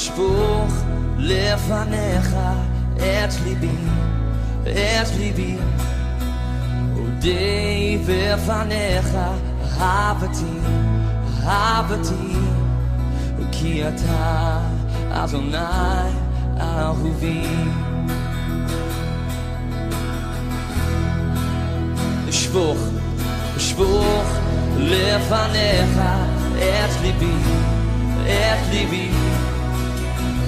אשפוך לפניך את ליבי אודה בפניך אהבתי כי אתה אדוני אהובי אשפוך לפניך את ליבי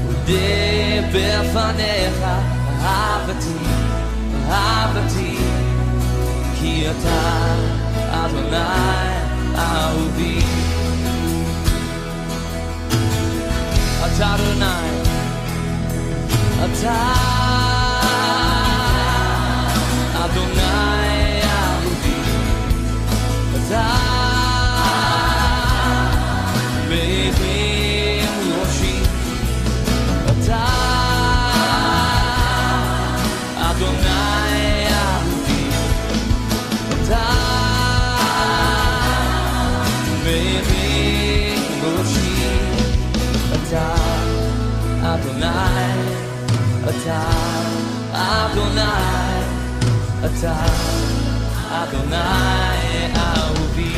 אודה בפניך אהבתי כי אתה אדוני אהובי אתה אדוני אתה אדוני אהובי אתה מרים ראשי אתה אדוני אהובי אתה מרים ראשי אתה אדוני אתה אדוני אתה אדוני אהובי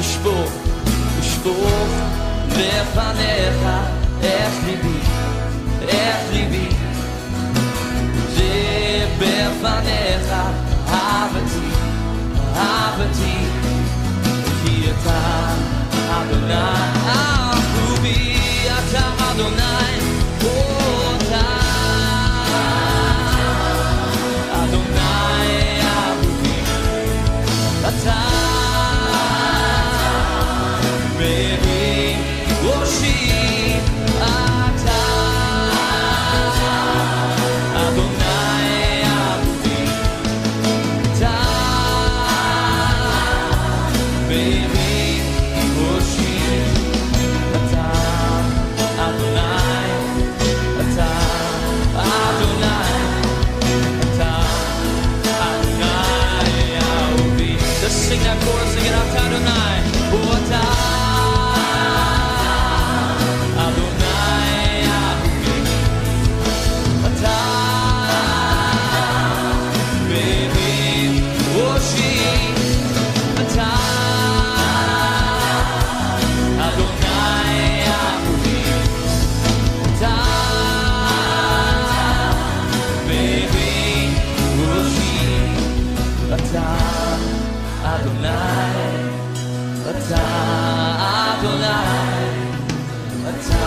אשפוך לפניך את ליבי זה בפניך אהבתי כי אתה אדוני אהובי אתה אדוני אתה אדוני אהובי אתה מרים ראשי אתה אדוני אהובי אתה מרים ראשי אתה אדוני אתה אדוני אתה אדוני אהובי Let's sing that chorus again out Adonai אתה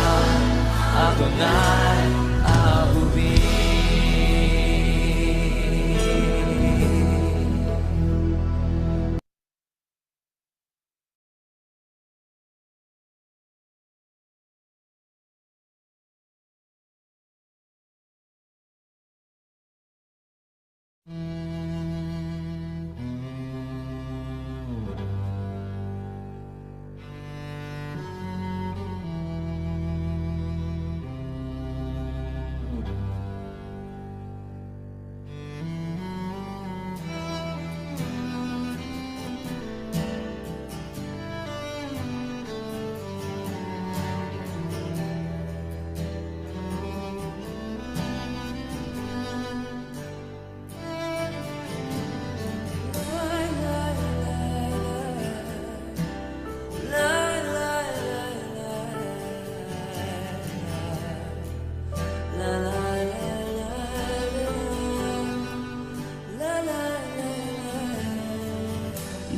Adonai אהובי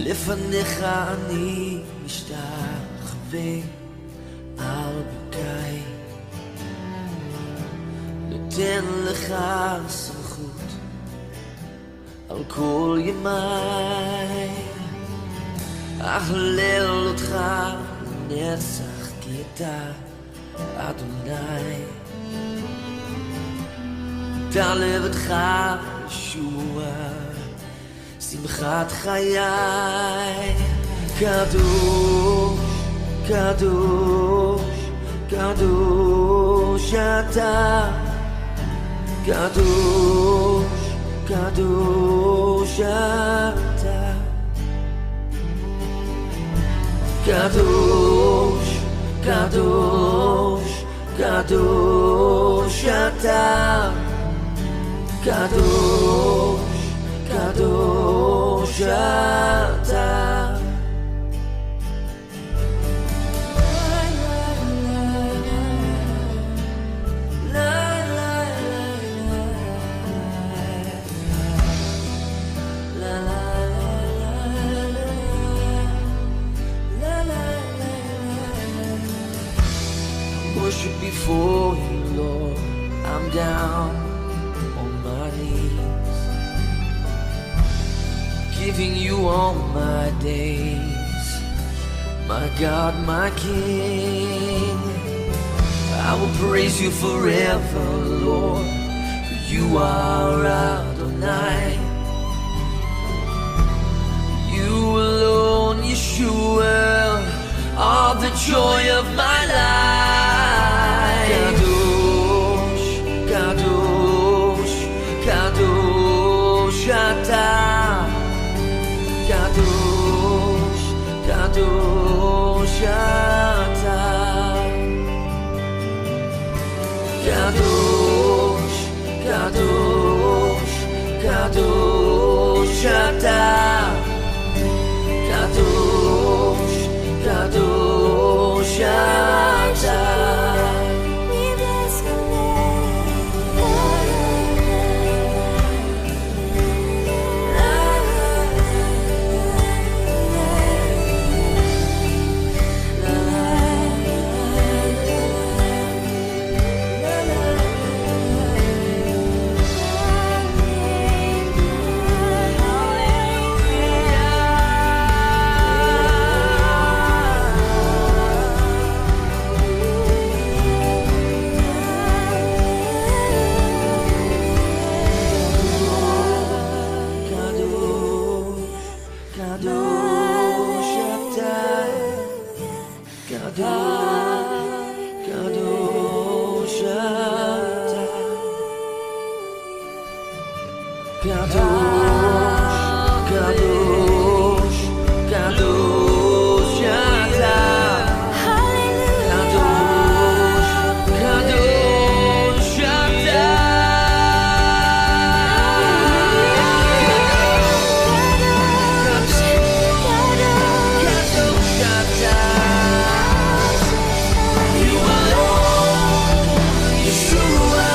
לפניך אני משתחווה על ברכיי נותן לך סמכות על כל ימיי אהלל אותך נצח כי אתה אדוני אתה לבדך ישוע שמחת חיי קדוש קדוש קדוש אתה קדוש קדוש אתה Kadosh, Kadosh, Kadosh Ata. Kadosh, Kadosh Ata. Worship before you, Lord. I'm down on my knees, giving you all my days, my God, my King. I will praise you forever, Lord, for you are Adonai. You alone, Yeshua, are the joy of my life. Kadosh, Kadosh, Kadosh Ata. Kadosh, Kadosh Ata. Kadosh, Kadosh, Kadosh Ata. Kadosh, Kadosh Ata. We bless your Kadosh Ata. Kadosh Ata. Kadosh, Kadosh, Kadosh Ata. Kadosh, Kadosh Ata. You alone, Yeshua,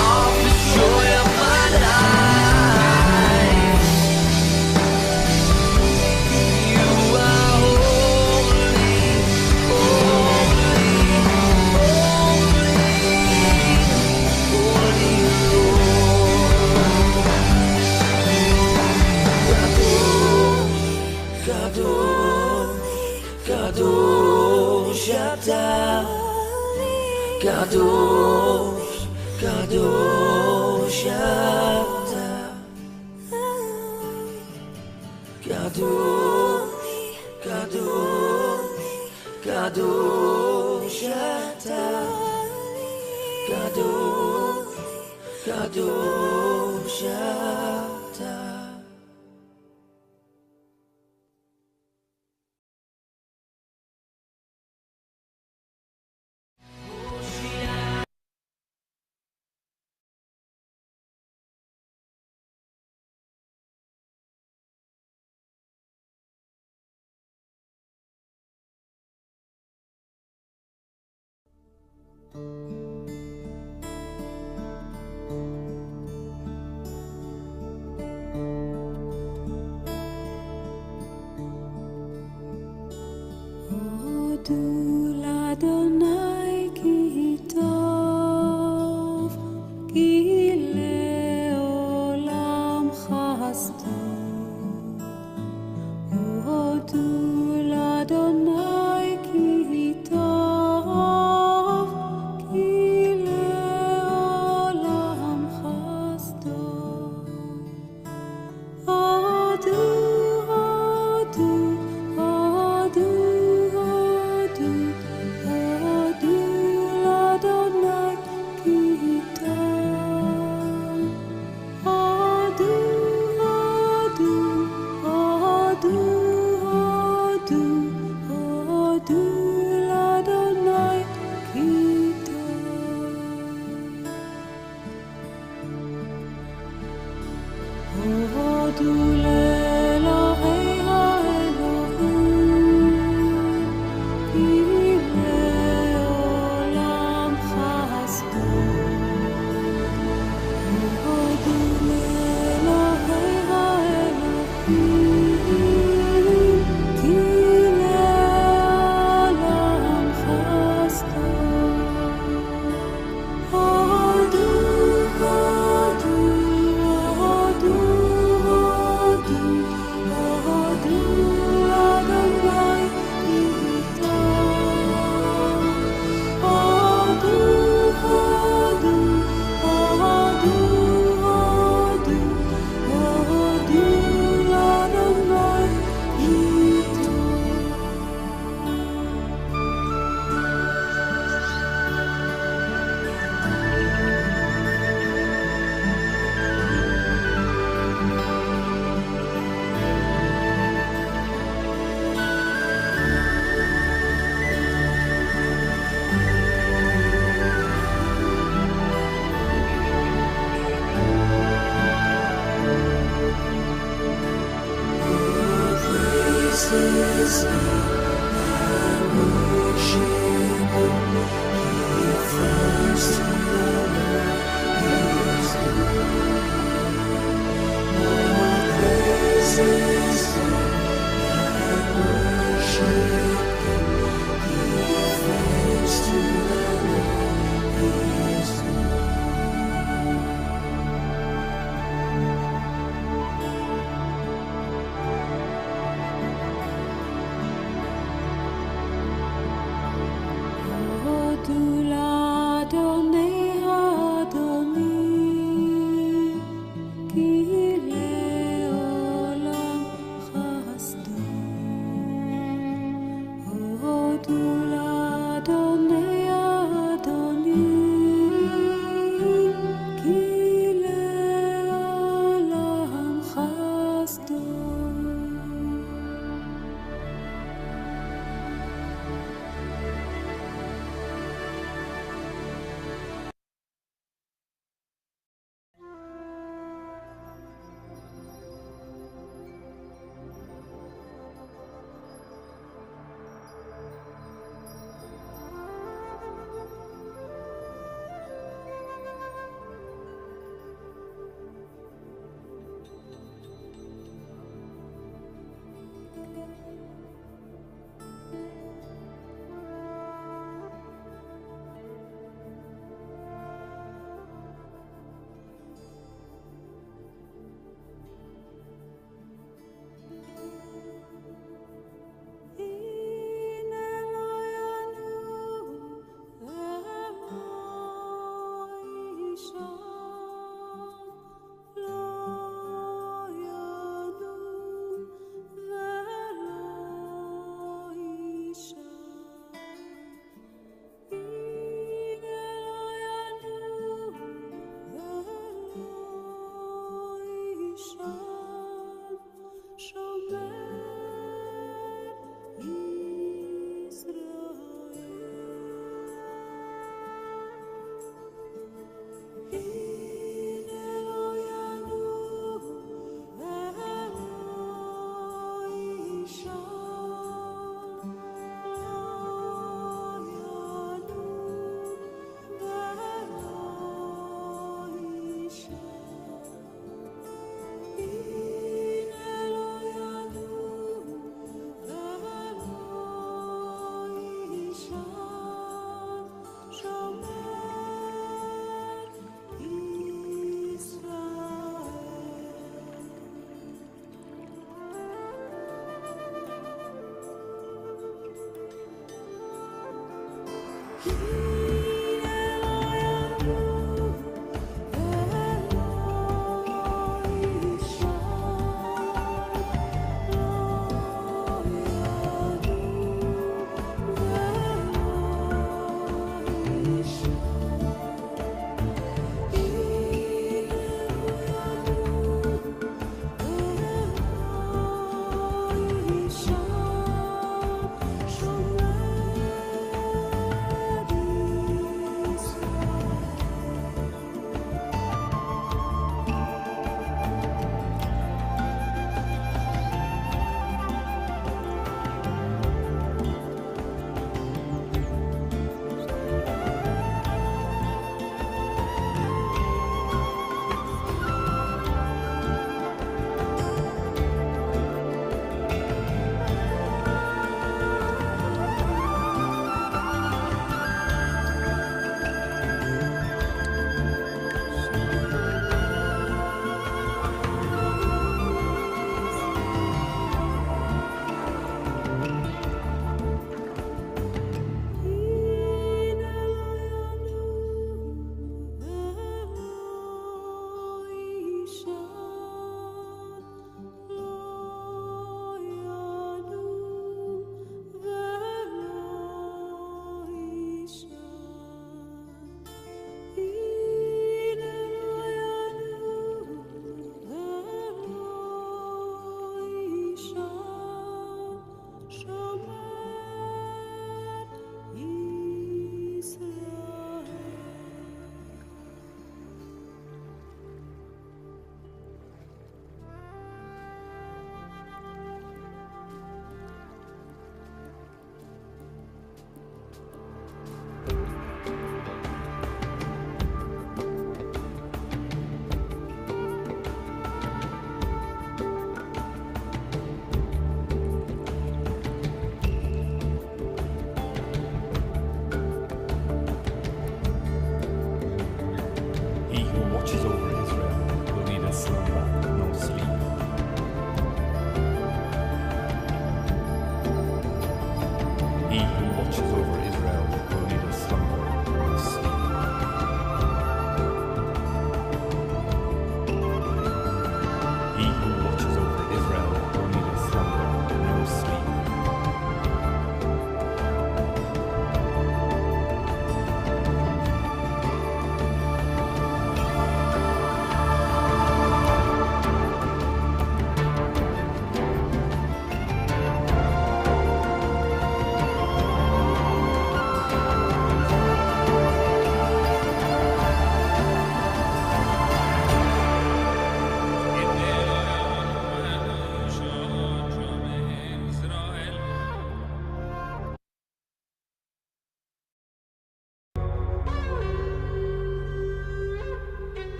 are the joy of my life. You are holy, holy, holy, Lord. Kadosh, Kadosh Ata. Kadosh, Kadosh Ata. Kadosh, Kadosh, Kadosh Ata. Kadosh, Kadosh Ata.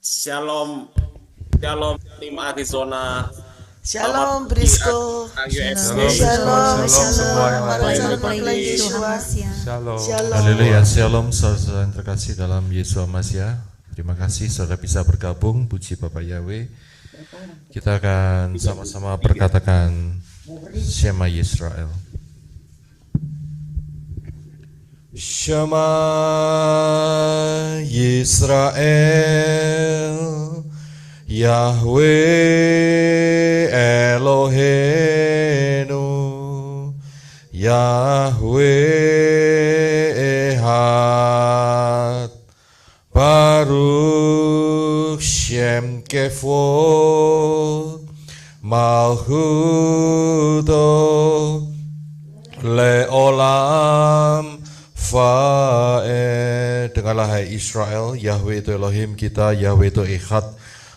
Shalom, shalom tim Arizona. Shalom Brisco. Shalom semua yang lain. Shalom. Haleluya, shalom saudara yang terkasih dalam Yesus Masya. Terima kasih saudara bisa bergabung, puji Bapak Yahweh. Kita akan sama-sama berkatakan Shema Yisrael. Shema Yisrael, Yahweh Eloheinu, Yahweh Ehad, Baruch Shem Kevod, Malchuto Leolam Fa'ed. Dengarlah hai Israel, Yahweh itu Elohim kita, Yahweh itu Ehad.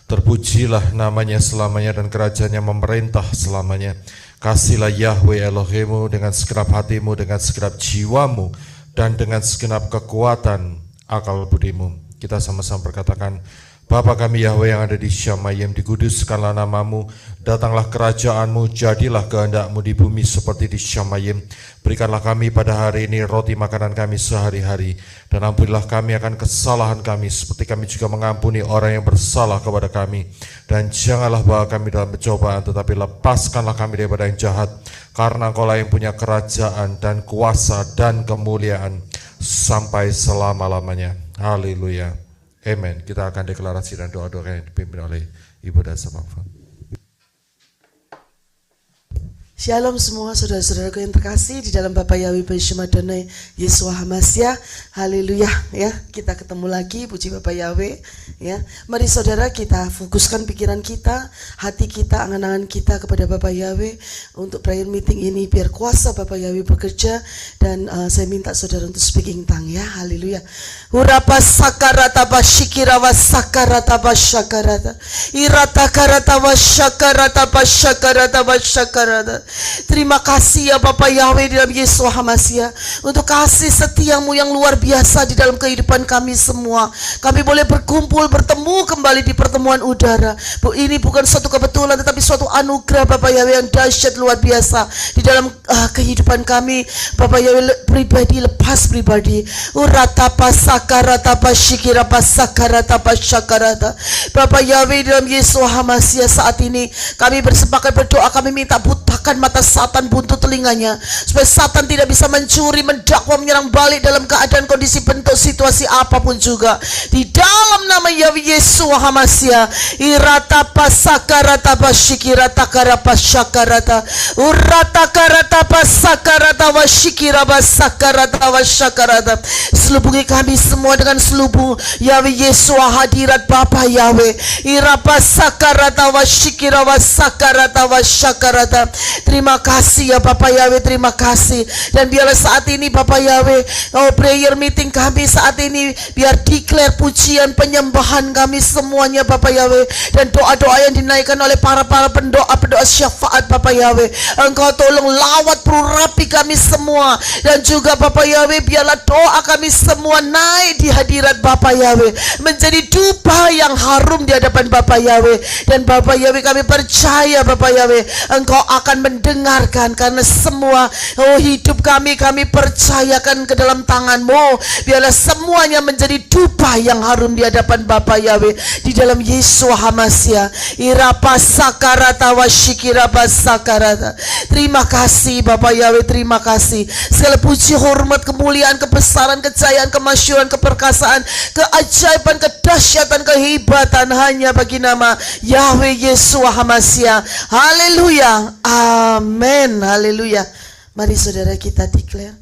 Terpujilah namanya selamanya dan kerajaannya memerintah selamanya. Kasihlah Yahweh Elohimu dengan segenap hatimu, dengan segenap jiwamu, dan dengan segenap kekuatan akal budimu. Kita sama-sama berkatakan, Bapa kami Yahweh yang ada di Syamayim, dikuduskanlah namamu, datanglah kerajaanmu, jadilah kehendakmu di bumi seperti di Syamayim. Berikanlah kami pada hari ini roti makanan kami sehari-hari, dan ampunilah kami akan kesalahan kami, seperti kami juga mengampuni orang yang bersalah kepada kami. Dan janganlah bawa kami dalam pencobaan, tetapi lepaskanlah kami daripada yang jahat, karena Engkaulah yang punya kerajaan dan kuasa dan kemuliaan sampai selama-lamanya. Haleluya. Amen. Kita akan deklarasi dan doa-doa yang dipimpin oleh Ibu Dasa Makfan. Shalom semua saudara-saudaraku yang terkasih di dalam Bapa Yahweh B'Shem Adonai Yeshua HaMashiach. Haleluya ya, kita ketemu lagi, puji Bapa Yahweh ya. Mari saudara kita fokuskan pikiran kita, hati kita, angan-angan kita kepada Bapa Yahweh untuk prayer meeting ini, biar kuasa Bapa Yahweh bekerja. Dan saya minta saudara untuk speaking tongue ya. Haleluya. Urapa sakarata bashikira wasakarata bashakarata irata karata washakarata bashakarata bashakarata Terima kasih ya Bapa Yahweh di dalam Yesus Hamasia, untuk kasih setiamu yang luar biasa di dalam kehidupan kami semua. Kami boleh berkumpul, bertemu kembali di pertemuan udara. Ini bukan suatu kebetulan, tetapi suatu anugerah Bapa Yahweh yang dahsyat luar biasa di dalam kehidupan kami. Bapa Yahweh pribadi lepas pribadi. Uratapa sakaratapa shikirapa sakaratapa syakarata. Bapa Yahweh dalam Yesus Hamasia, saat ini kami bersepakat berdoa, kami minta butakan mata Satan, buntu telinganya, supaya Satan tidak bisa mencuri, mendakwa, menyerang balik dalam keadaan, kondisi, bentuk, situasi apapun juga. Di dalam nama Yahweh Yesus Hamasia, iratapa sakarata bashikirata karapa syakarata, urata sakarata washikira basakarata wasyakarata. Selubungi kami semua dengan selubung Yahweh Yesus, hadirat Bapa Yahweh, irapa sakarata washikira wasakarata wasyakarata. Terima kasih ya Bapa Yahweh, terima kasih. Dan biarlah saat ini Bapa Yahweh, prayer meeting kami saat ini, biar declare pujian penyembahan kami semuanya Bapa Yahweh, dan doa-doa yang dinaikkan oleh para pendoa syafaat Bapa Yahweh. Engkau tolong lawat perurapi kami semua, dan juga Bapa Yahweh, biarlah doa kami semua naik di hadirat Bapa Yahweh, menjadi dupa yang harum di hadapan Bapa Yahweh. Dan Bapa Yahweh, kami percaya Bapa Yahweh, Engkau akan mendengarkan, karena semua hidup kami percayakan ke dalam tangan-Mu. Biarlah semuanya menjadi dupa yang harum di hadapan Bapa Yahweh, di dalam Yesus Hamasia, irapa sakarata washikirapa sakarata. Terima kasih Bapa Yahweh, terima kasih. Segala puji, hormat, kemuliaan, kebesaran, kejayaan, kemasyhuran, keperkasaan, keajaiban, kedahsyatan, kehebatan hanya bagi nama Yahweh Yesus Hamasia. Haleluya, amin, haleluya. Mari saudara kita declare.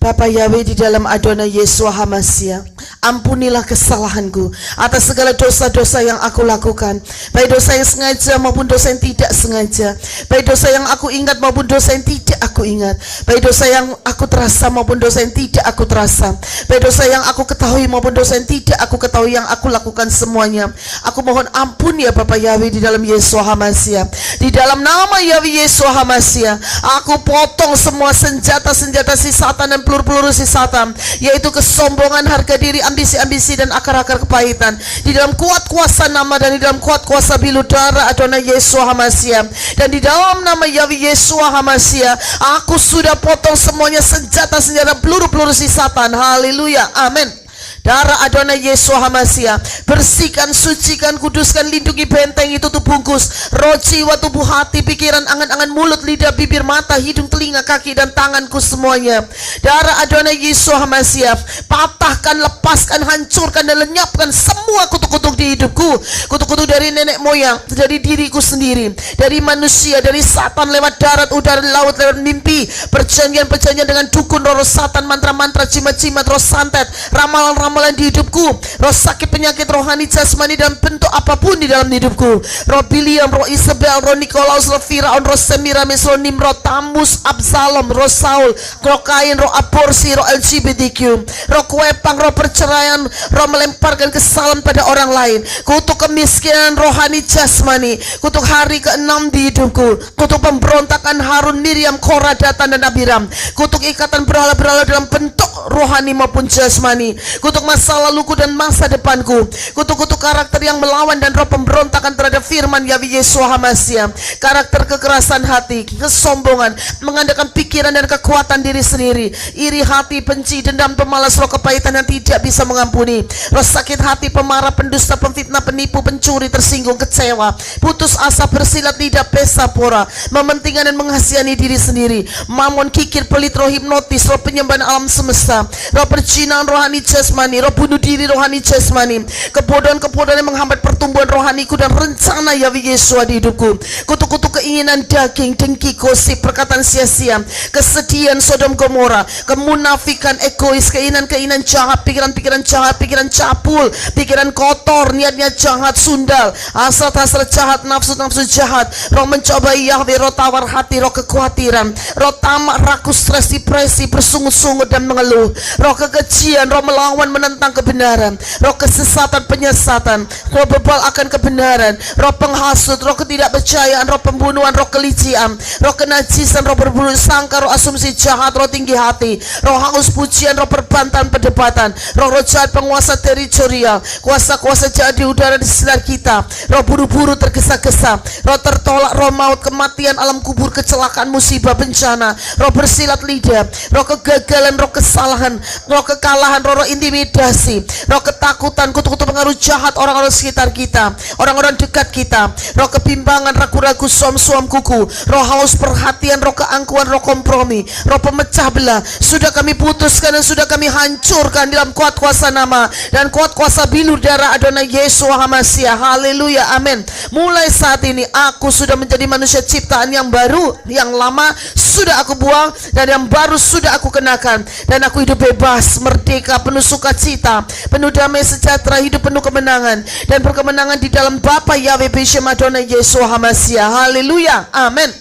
Bapa Yahweh, di dalam Adonai Yesus Hamasia, ampunilah kesalahanku atas segala dosa-dosa yang aku lakukan, baik dosa yang sengaja maupun dosa yang tidak sengaja, baik dosa yang aku ingat maupun dosa yang tidak aku ingat, baik dosa yang aku terasa maupun dosa yang tidak aku terasa, baik dosa yang aku ketahui maupun dosa yang tidak aku ketahui, yang aku lakukan semuanya. Aku mohon ampun ya Bapa Yahweh, di dalam Yesus Hamasia, di dalam nama Yahweh Yesus Hamasia, aku potong semua senjata-senjata si Satan dan peluru-peluru si Satan, yaitu kesombongan, harga diri, ambisi-ambisi, dan akar-akar kepahitan. Di dalam kuat kuasa nama dan di dalam kuat kuasa bilu darah Adonai Yesus Hamasia, dan di dalam nama Yahweh Yesus Hamasia, aku sudah potong semuanya senjata-senjata peluru-peluru si Satan. Haleluya, amin. Darah Adonai Yesus Hamasia, bersihkan, sucikan, kuduskan, lindungi, benteng itu tuh bungkus roh, jiwa, tubuh, hati, pikiran, angan-angan, mulut, lidah, bibir, mata, hidung, telinga, kaki, dan tanganku semuanya. Darah Adonai Yesus Hamasia, patahkan, lepaskan, hancurkan, dan lenyapkan semua kutuk-kutuk di hidupku. Kutuk-kutuk dari nenek moyang, dari diriku sendiri, dari manusia, dari Satan, lewat darat, udara, laut, lewat mimpi, perjanjian-perjanjian dengan dukun, roh Satan, mantra-mantra, jimat-jimat, roh santet, ramalan-ramalan di hidupku, roh sakit, penyakit, rohani, jasmani, dan bentuk apapun di dalam hidupku, roh Biliam, roh Isabel, roh Nikolaus, roh Firaun, roh Semiramis, roh Nimrod, Tamus, Absalom, roh Saul, roh Kain, roh aborsi, roh LGBTQ, roh kuepang, roh perceraian, roh melemparkan kesalahan pada orang lain, kutuk kemiskinan rohani, jasmani, kutuk hari ke-6 di hidupku, kutuk pemberontakan Harun, Miriam, Korah, Datan, dan Abiram, kutuk ikatan berhala-berhala dalam bentuk rohani maupun jasmani, kutuk masa laluku dan masa depanku, kutuk-kutuk karakter yang melawan dan roh pemberontakan terhadap firman Yahweh Yesus Hamasia, karakter kekerasan hati, kesombongan, mengandalkan pikiran dan kekuatan diri sendiri, iri hati, benci, dendam, pemalas, roh kepahitan yang tidak bisa mengampuni, roh sakit hati, pemarah, pendusta, pemfitnah, penipu, pencuri, tersinggung, kecewa, putus asa, bersilat lidah, pesta pora, mementingkan dan menghasihani diri sendiri, mamon, kikir, pelit, roh hipnotis, roh penyembahan alam semesta, roh perjinaan rohani jasmani, roh bunuh diri rohani jasmani, kebodohan-kebodohan yang menghambat pertumbuhan rohaniku dan rencana Yahweh Yesus di hidupku, kutuk-kutuk keinginan daging, dengki, gosip, perkataan sia-sia, kesedihan Sodom Gomora, kemunafikan, egois, keinginan-keinginan jahat, pikiran-pikiran jahat, pikiran cabul, pikiran kotor, niatnya jahat, sundal, hasrat-hasrat jahat, nafsu-nafsu jahat, roh mencobai Yahweh, roh tawar hati, roh kekhawatiran, roh tamak, rakus, stres, depresi, bersungut-sungut dan mengeluh, roh kekejian, roh melawan, menentang kebenaran, roh kesesatan, penyesatan, roh bebal akan kebenaran, roh penghasut, roh ketidakpercayaan, roh pembunuhan, roh kelician, roh kenajisan, roh berburuk sangka, roh asumsi jahat, roh tinggi hati, roh haus pujian, roh perbantahan perdebatan, roh jahat penguasa teritorial, kuasa-kuasa jahat di udara di sekitar kita, roh buru-buru tergesa-gesa, roh tertolak, roh maut, kematian, alam kubur, kecelakaan, musibah, bencana, roh bersilat lidah, roh kegagalan, roh kesalahan, roh kekalahan, roh intimidasi, roh ketakutan, kutu-kutu pengaruh jahat orang-orang sekitar kita, orang-orang dekat kita, roh kebimbangan, ragu-ragu, suam-suam kuku, roh haus perhatian, roh keangkuhan, roh kompromi, roh pemecah belah, sudah kami putuskan dan sudah kami hancurkan dalam kuat kuasa nama dan kuat kuasa bilur darah Adonai Yesus Hamasiah. Haleluya, amin. Mulai saat ini aku sudah menjadi manusia ciptaan yang baru, yang lama sudah aku buang dan yang baru sudah aku kenakan, dan aku hidup bebas, merdeka, penuh sukacita, penuh damai sejahtera, hidup penuh kemenangan dan berkemenangan di dalam Bapa Yahweh Beshem Adonai Yesus Hamasiah. Haleluya, amin.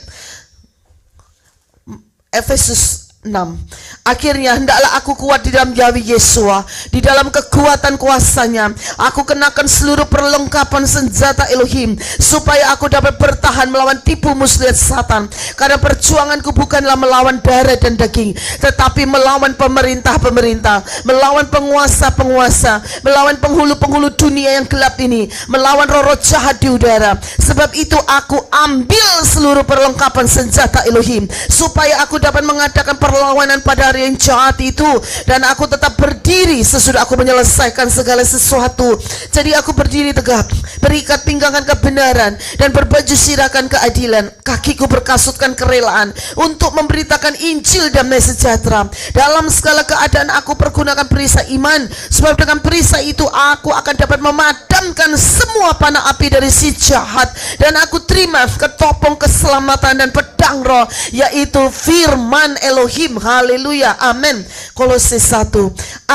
Efesus 6. Akhirnya hendaklah aku kuat di dalam Yahweh Yesua, di dalam kekuatan kuasanya. Aku kenakan seluruh perlengkapan senjata Elohim, supaya aku dapat bertahan melawan tipu muslihat Satan. Karena perjuanganku bukanlah melawan darah dan daging, tetapi melawan pemerintah-pemerintah, melawan penguasa-penguasa, melawan penghulu-penghulu dunia yang gelap ini, melawan roh-roh jahat di udara. Sebab itu aku ambil seluruh perlengkapan senjata Elohim, supaya aku dapat mengadakan perlawanan pada hari yang jahat itu, dan aku tetap berdiri sesudah aku menyelesaikan segala sesuatu. Jadi aku berdiri tegap, berikat pinggangan kebenaran dan berbaju sirakan keadilan. Kakiku berkasutkan kerelaan untuk memberitakan Injil damai sejahtera. Dalam segala keadaan aku pergunakan perisai iman, sebab dengan perisai itu aku akan dapat memadamkan semua panah api dari si jahat. Dan aku terima ketopong keselamatan dan pedang roh, yaitu firman Elohim. Haleluya, amin. Kolose 1.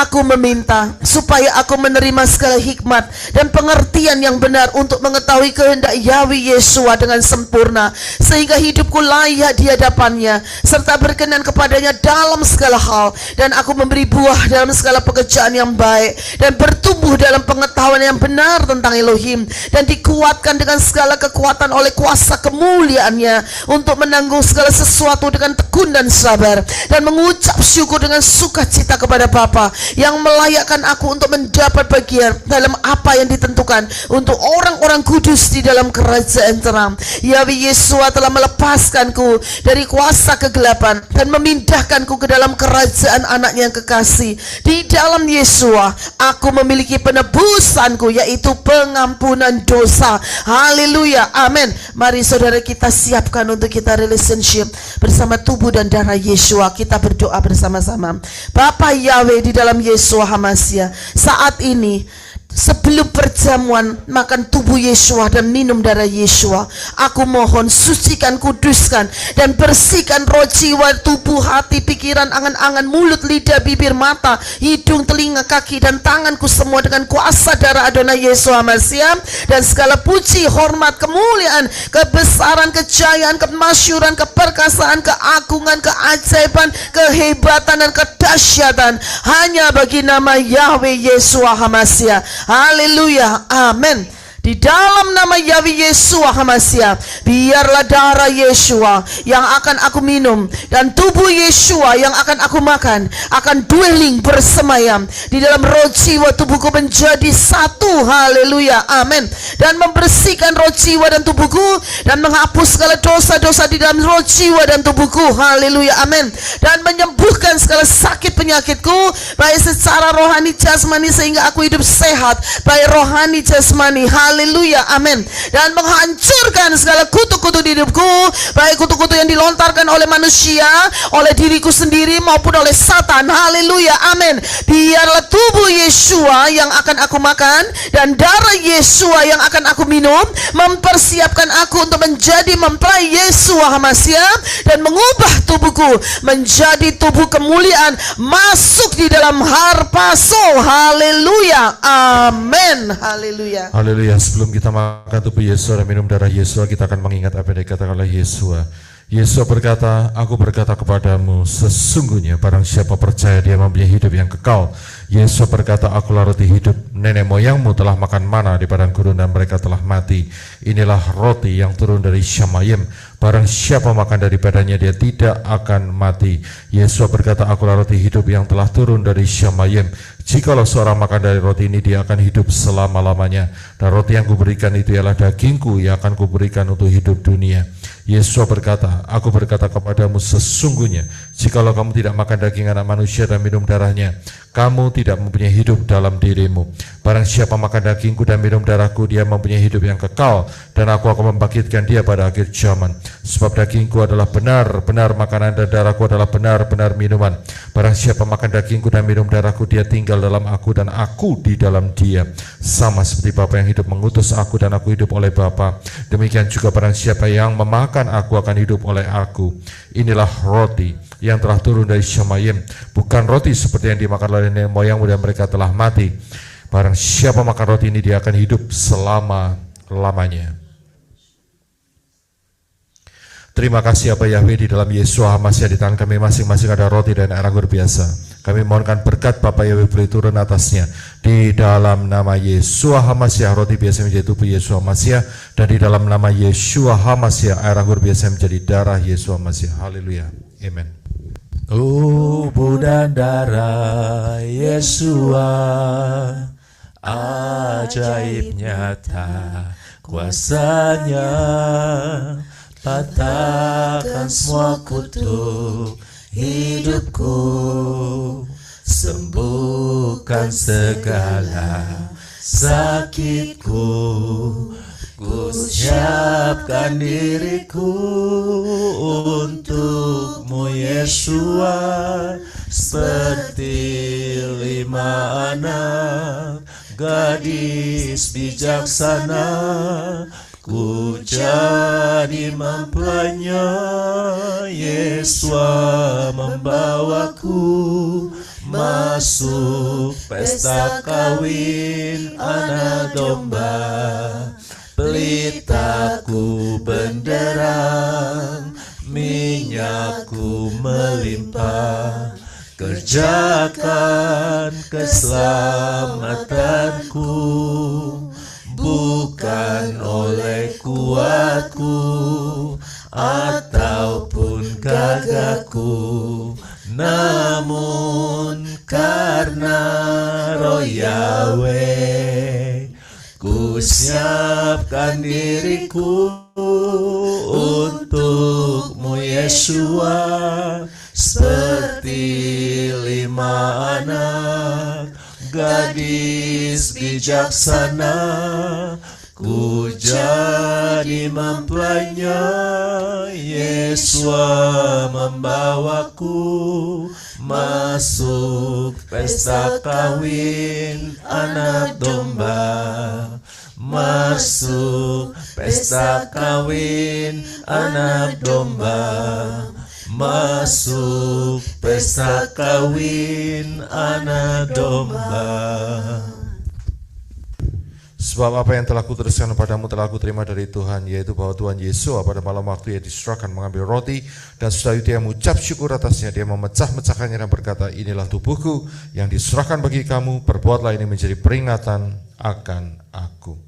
Aku meminta supaya aku menerima segala hikmat dan pengertian yang benar untuk mengetahui kehendak Yahweh Yesua dengan sempurna, sehingga hidupku layak di hadapannya serta berkenan kepadanya dalam segala hal, dan aku memberi buah dalam segala pekerjaan yang baik dan bertumbuh dalam pengetahuan yang benar tentang Elohim, dan dikuatkan dengan segala kekuatan oleh kuasa kemuliaannya untuk menanggung segala sesuatu dengan tekun dan sabar, dan mengucap syukur dengan sukacita kepada Bapa yang melayakkan aku untuk mendapat bagian dalam apa yang ditentukan untuk orang-orang kudus di dalam kerajaan terang. Yahweh Yesua telah melepaskanku dari kuasa kegelapan dan memindahkanku ke dalam kerajaan anaknya yang kekasih. Di dalam Yesua aku memiliki penebusanku, yaitu pengampunan dosa. Haleluya, amin. Mari saudara kita siapkan untuk kita relationship bersama tubuh dan darah Yesua. Kita berdoa bersama-sama. Bapa Yahweh di dalam Yesua Hamasiah, saat ini sebelum perjamuan makan tubuh Yesua dan minum darah Yesua, aku mohon sucikan, kuduskan dan bersihkan roh, jiwa, tubuh, hati, pikiran, angan-angan, mulut, lidah, bibir, mata, hidung, telinga, kaki dan tanganku semua dengan kuasa darah Adonai Yesua Hamasiah. Dan segala puji, hormat, kemuliaan, kebesaran, kejayaan, kemasyuran, keperkasaan, keagungan, keajaiban, kehebatan dan kedahsyatan hanya bagi nama Yahweh Yesua Hamasiah. Haleluya, amin. Di dalam nama Yahweh Yesua Hamasiah, biarlah darah Yesua yang akan aku minum dan tubuh Yesua yang akan aku makan akan dwelling bersemayam di dalam roh, jiwa, tubuhku menjadi satu. Haleluya, amin. Dan membersihkan roh, jiwa dan tubuhku, dan menghapus segala dosa-dosa di dalam roh, jiwa dan tubuhku. Haleluya, amin. Dan menyembuhkan segala sakit penyakitku, baik secara rohani, jasmani, sehingga aku hidup sehat, baik rohani, jasmani. Haleluya, amin. Dan menghancurkan segala kutuk-kutuk di hidupku, baik kutuk-kutuk yang dilontarkan oleh manusia, oleh diriku sendiri maupun oleh Satan. Haleluya, amin. Biarlah tubuh Yesua yang akan aku makan dan darah Yesua yang akan aku minum mempersiapkan aku untuk menjadi mempelai Yesua Hamasiah dan mengubah tubuhku menjadi tubuh kemuliaan masuk di dalam harpaso. Haleluya, amin. Haleluya. Haleluya. Sebelum kita makan tubuh Yesua dan minum darah Yesua, kita akan mengingat apa yang dikatakan oleh Yesua. Yesus berkata, aku berkata kepadamu, sesungguhnya barang siapa percaya dia mempunyai hidup yang kekal. Yesus berkata, akulah roti hidup. Nenek moyangmu telah makan mana di padang gurun dan mereka telah mati. Inilah roti yang turun dari Syamayim. Barang siapa makan daripadanya dia tidak akan mati. Yesus berkata, akulah roti hidup yang telah turun dari Syamayim. Jikalau seorang makan dari roti ini, dia akan hidup selama-lamanya. Dan roti yang kuberikan itu ialah dagingku yang akan kuberikan untuk hidup dunia. Yesus berkata, aku berkata kepadamu, sesungguhnya jikalau kamu tidak makan daging anak manusia dan minum darahnya, kamu tidak mempunyai hidup dalam dirimu. Barang siapa makan dagingku dan minum darahku, dia mempunyai hidup yang kekal, dan aku akan membangkitkan dia pada akhir zaman. Sebab dagingku adalah benar-benar makanan dan darahku adalah benar-benar minuman. Barang siapa makan dagingku dan minum darahku, dia tinggal dalam aku dan aku di dalam dia. Sama seperti Bapa yang hidup mengutus aku dan aku hidup oleh Bapa, demikian juga barang siapa yang memakan aku akan hidup oleh aku. Inilah roti yang telah turun dari Syamayim, bukan roti seperti yang dimakan oleh nenek moyangmu dan mereka telah mati. Barang siapa makan roti ini, dia akan hidup selama-lamanya. Terima kasih Bapa Yahweh, di dalam Yeshua HaMashiach di tangan kami masing-masing ada roti dan air anggur biasa. Kami mohonkan berkat Bapa Yahweh boleh turun atasnya. Di dalam nama Yeshua HaMashiach roti biasa menjadi tubuh Yeshua HaMashiach, dan di dalam nama Yeshua HaMashiach air anggur biasa menjadi darah Yeshua HaMashiach. Haleluya. Amen. Tubuh dan darah Yeshua, ajaib nyata kuasanya, patahkan semua kutuk hidupku, sembuhkan segala sakitku. Ku siapkan diriku untukmu Yeshua, seperti 5 anak gadis bijaksana. Ku jadi mempelainya, Yeshua membawaku masuk pesta kawin anak domba. Pelitaku benderang, minyakku melimpah. Kerjakan keselamatanku, bukan oleh kuatku ataupun gagahku, namun karena Roh Yahweh. Ku siapkan diriku untukmu Yeshua, seperti 5 anak gadis bijaksana. Ku jadi mempelainya, Yeshua membawaku masuk pesta kawin anak domba. Masuk pesta kawin anak domba. Masuk pesta kawin anak domba. Sebab apa yang telah kuteruskan kepadamu telah kuterima dari Tuhan, yaitu bahwa Tuhan Yesus pada malam waktu ia diserahkan mengambil roti, dan setelah itu ia mengucap syukur atasnya, dia memecah-mecahkannya dan berkata, inilah tubuhku yang diserahkan bagi kamu, perbuatlah ini menjadi peringatan akan aku.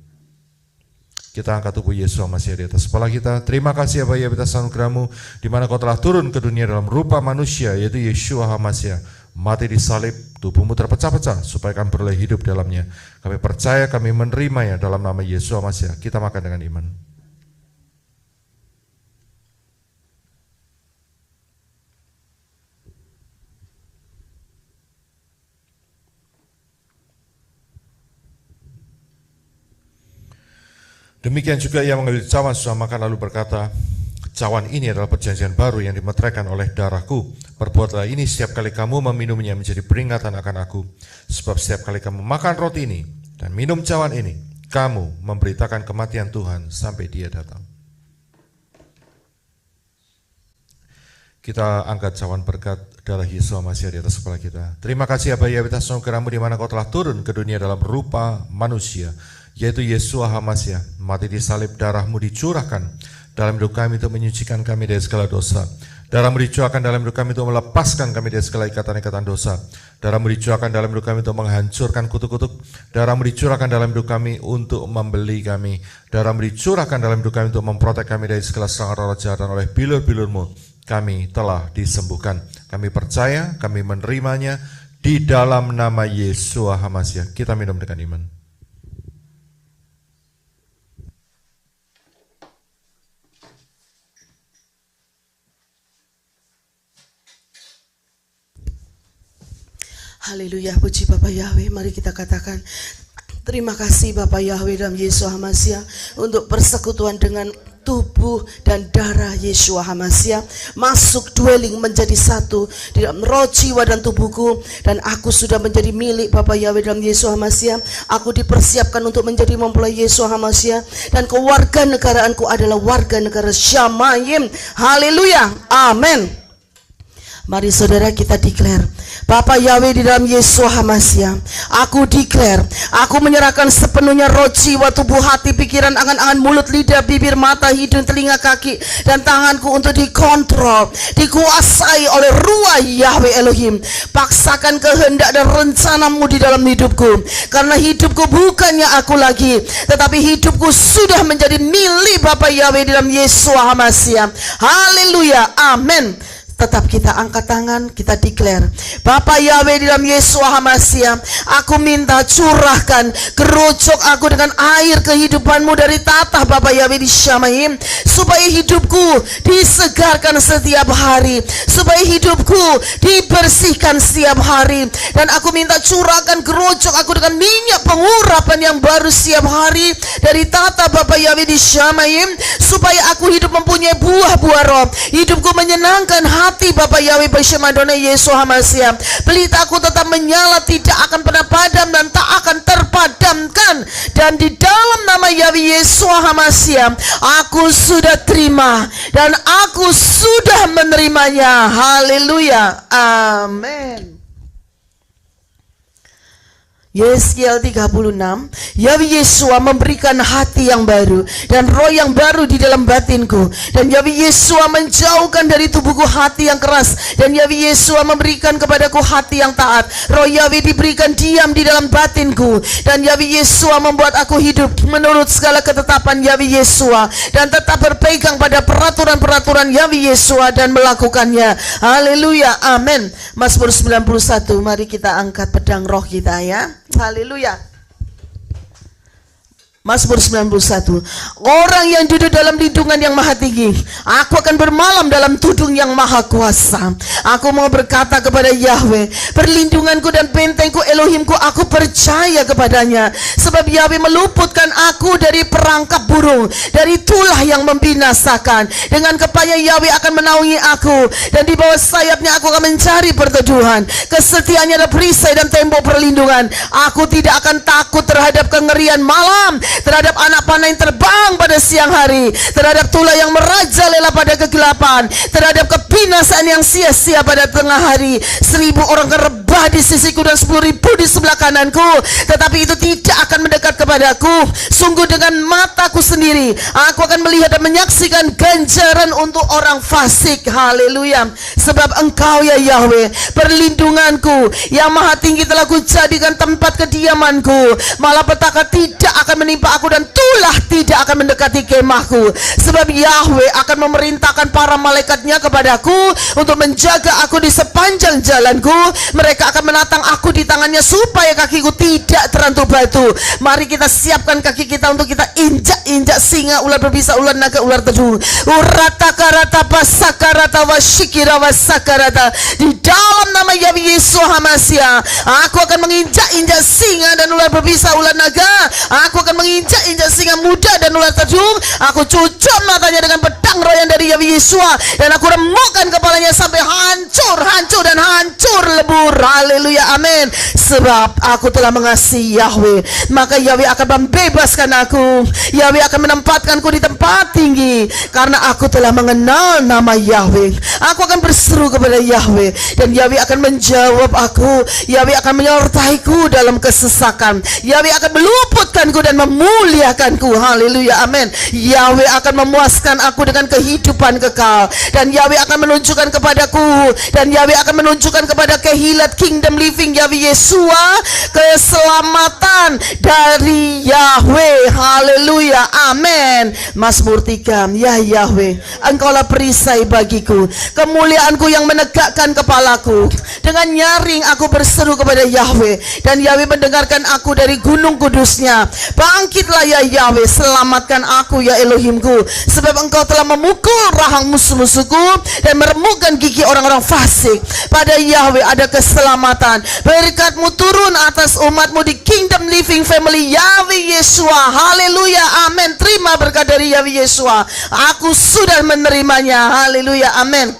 Kita angkat tubuh Yesus HaMashiach di atas kepala kita. Terima kasih Bapa Yahweh atas anugerah-Mu, di mana Kau telah turun ke dunia dalam rupa manusia, yaitu Yeshua HaMashiach. Mati di salib, tubuhmu terpecah-pecah supaya kami beroleh hidup dalamnya. Kami percaya, kami menerimanya dalam nama Yesus HaMashiach. Kita makan dengan iman. Demikian juga ia mengambil cawan sesudah makan lalu berkata, cawan ini adalah perjanjian baru yang dimeteraikan oleh darahku. Perbuatlah ini setiap kali kamu meminumnya menjadi peringatan akan aku. Sebab setiap kali kamu makan roti ini dan minum cawan ini, kamu memberitakan kematian Tuhan sampai Dia datang. Kita angkat cawan berkat darah Yesus HaMashiach di atas kepala kita. Terima kasih Bapa Yahweh atas anugerah-Mu, di mana Kau telah turun ke dunia dalam rupa manusia, yaitu Yeshua HaMashiach. Mati di salib, darah-Mu dicurahkan, dalam hidup kami untuk menyucikan kami dari segala dosa. Darah-Mu dicurahkan dalam hidup kami untuk melepaskan kami dari segala ikatan-ikatan dosa. Darah-Mu dicurahkan dalam hidup kami untuk menghancurkan kutuk-kutuk. Darah-Mu dicurahkan dalam hidup kami untuk membeli kami. Darah-Mu dicurahkan dalam hidup kami untuk memprotek kami dari segala serangan roh jahat, dan oleh bilur-bilur-Mu kami telah disembuhkan. Kami percaya, kami menerimanya di dalam nama Yesua HaMasiah. Kita minum dengan iman. Haleluya, puji Bapa Yahweh. Mari kita katakan, terima kasih Bapa Yahweh dalam Yesua HaMasiah untuk persekutuan dengan tubuh dan darah Yesua HaMasiah masuk dwelling menjadi satu di dalam roh, jiwa dan tubuhku, dan aku sudah menjadi milik Bapa Yahweh dalam Yesua HaMasiah. Aku dipersiapkan untuk menjadi mempelai Yesua HaMasiah, dan kewarganegaraanku adalah warga negara Shamayim. Haleluya, amin. Mari saudara kita declare, Bapa Yahweh di dalam Yesua HaMasiah, aku declare, aku menyerahkan sepenuhnya roh, jiwa, tubuh, hati, pikiran, angan-angan, mulut, lidah, bibir, mata, hidung, telinga, kaki, dan tanganku untuk dikontrol, dikuasai oleh Ruah Yahweh Elohim. Paksakan kehendak dan rencana-Mu di dalam hidupku, karena hidupku bukannya aku lagi, tetapi hidupku sudah menjadi milik Bapa Yahweh di dalam Yesua HaMasiah. Haleluya, amin. Tetap kita angkat tangan, kita declare, Bapa Yahweh di dalam Yesua HaMasiah, aku minta curahkan, gerojok aku dengan air kehidupan-Mu dari tatah Bapa Yahweh di Shamayim, supaya hidupku disegarkan setiap hari, supaya hidupku dibersihkan setiap hari. Dan aku minta curahkan, gerojok aku dengan minyak pengurapan yang baru setiap hari dari tatah Bapa Yahweh di Shamayim, supaya aku hidup mempunyai buah-buah roh, hidupku menyenangkan hati Bapa Yahweh bersama Adonai Yesua HaMasiah. Pelitaku tetap menyala, tidak akan pernah padam dan tak akan terpadamkan. Dan di dalam nama Yahweh Yesua HaMasiah, aku sudah terima dan aku sudah menerimanya. Haleluya, amin. Yeskiel 36, Yahweh Yesua memberikan hati yang baru dan roh yang baru di dalam batinku, dan Yahweh Yesua menjauhkan dari tubuhku hati yang keras, dan Yahweh Yesua memberikan kepadaku hati yang taat. Roh Yahweh diberikan diam di dalam batinku, dan Yahweh Yesua membuat aku hidup menurut segala ketetapan Yahweh Yesua, dan tetap berpegang pada peraturan-peraturan Yahweh Yesua dan melakukannya. Haleluya, amin. Mazmur 91, mari kita angkat pedang roh kita ya. Haleluya. Mazmur 91, orang yang duduk dalam lindungan yang maha tinggi, aku akan bermalam dalam tudung yang maha kuasa. Aku mau berkata kepada Yahweh, perlindunganku dan bentengku, Elohimku, aku percaya kepadanya. Sebab Yahweh meluputkan aku dari perangkap burung, dari tulah yang membinasakan. Dengan kepaya Yahweh akan menaungi aku, dan di bawah sayapnya aku akan mencari perteduhan. Kesetiaannya ada perisai dan tembok perlindungan. Aku tidak akan takut terhadap kengerian malam, terhadap anak panah yang terbang pada siang hari, terhadap tulah yang merajalela pada kegelapan, terhadap kebinasaan yang sia-sia pada tengah hari. 1000 orang akan rebah di sisiku dan 10.000 di sebelah kananku, tetapi itu tidak akan mendekat kepadaku. Sungguh dengan mataku sendiri aku akan melihat dan menyaksikan ganjaran untuk orang fasik. Haleluya. Sebab Engkau ya Yahweh perlindunganku, yang maha tinggi telah kujadikan tempat kediamanku. Malapetaka tidak akan menimpa aku dan tulah tidak akan mendekati kemahku. Sebab Yahweh akan memerintahkan para malaikatnya kepadaku untuk menjaga aku di sepanjang jalanku. Mereka akan menatang aku di tangannya supaya kakiku tidak terantuk batu. Mari kita siapkan kaki kita untuk kita injak-injak singa, ular berbisa, ular naga, ular tedung. Urata karata pasakarata wasyikira wasakarata. Di dalam nama Yahweh Yesua HaMasiah, aku akan menginjak-injak singa dan ular berbisa, ular naga. Aku akan menginjak-injak singa muda dan ular tedung. Aku cucuk matanya dengan pedang roh yang dari Yahweh Yesua, dan aku remukkan kepalanya sampai hancur, hancur dan hancur lebur. Haleluya, amin. Sebab aku telah mengasihi Yahweh, maka Yahweh akan membebaskan aku. Yahweh akan menempatkanku di tempat tinggi. karena aku telah mengenal nama Yahweh. Aku akan berseru kepada Yahweh dan Yahweh akan menjawab aku. Yahweh akan menyertaiku dalam kesesakan. Yahweh akan meluputkanku dan memuliakanku. Haleluya, amin. Yahweh akan memuaskan aku dengan kehidupan kekal, dan Yahweh akan menunjukkan kepadaku, dan Yahweh akan menunjukkan kepada Kehilat Kingdom Living Yahweh Yesua keselamatan dari Yahweh. Haleluya, amin. Mazmur 3, ya Yahweh, Engkaulah perisai bagiku, kemuliaanku yang menegakkan kepalaku. Dengan nyaring aku berseru kepada Yahweh, dan Yahweh mendengarkan aku dari gunung kudusnya. Bangkitlah ya Yahweh, selamatkan aku ya Elohimku, sebab Engkau telah memukul rahang musuh-musuhku dan meremukkan gigi orang-orang fasik. Pada Yahweh ada keselamatan. Berkat-Mu turun atas umat-Mu di Kingdom Living Family Yahweh Yesua. Haleluya, amin. Terima berkat dari Yahweh Yesua. Aku sudah menerimanya. Haleluya, amin.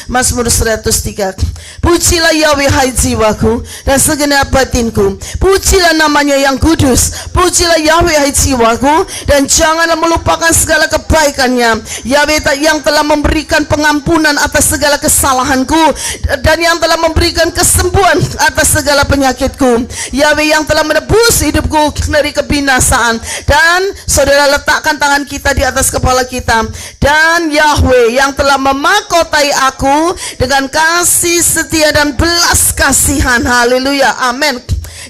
Mazmur 103. Pujilah Yahweh hai jiwaku dan segenap batinku, pujilah namanya yang kudus. Pujilah Yahweh hai jiwaku dan janganlah melupakan segala kebaikannya. Yahweh yang telah memberikan pengampunan atas segala kesalahanku dan yang telah memberikan kesembuhan atas segala penyakitku. Yahweh yang telah menebus hidupku dari kebinasaan. Dan saudara, letakkan tangan kita di atas kepala kita. Dan Yahweh yang telah memahkotai aku dengan kasih setia dan belas kasihan. Haleluya, amin.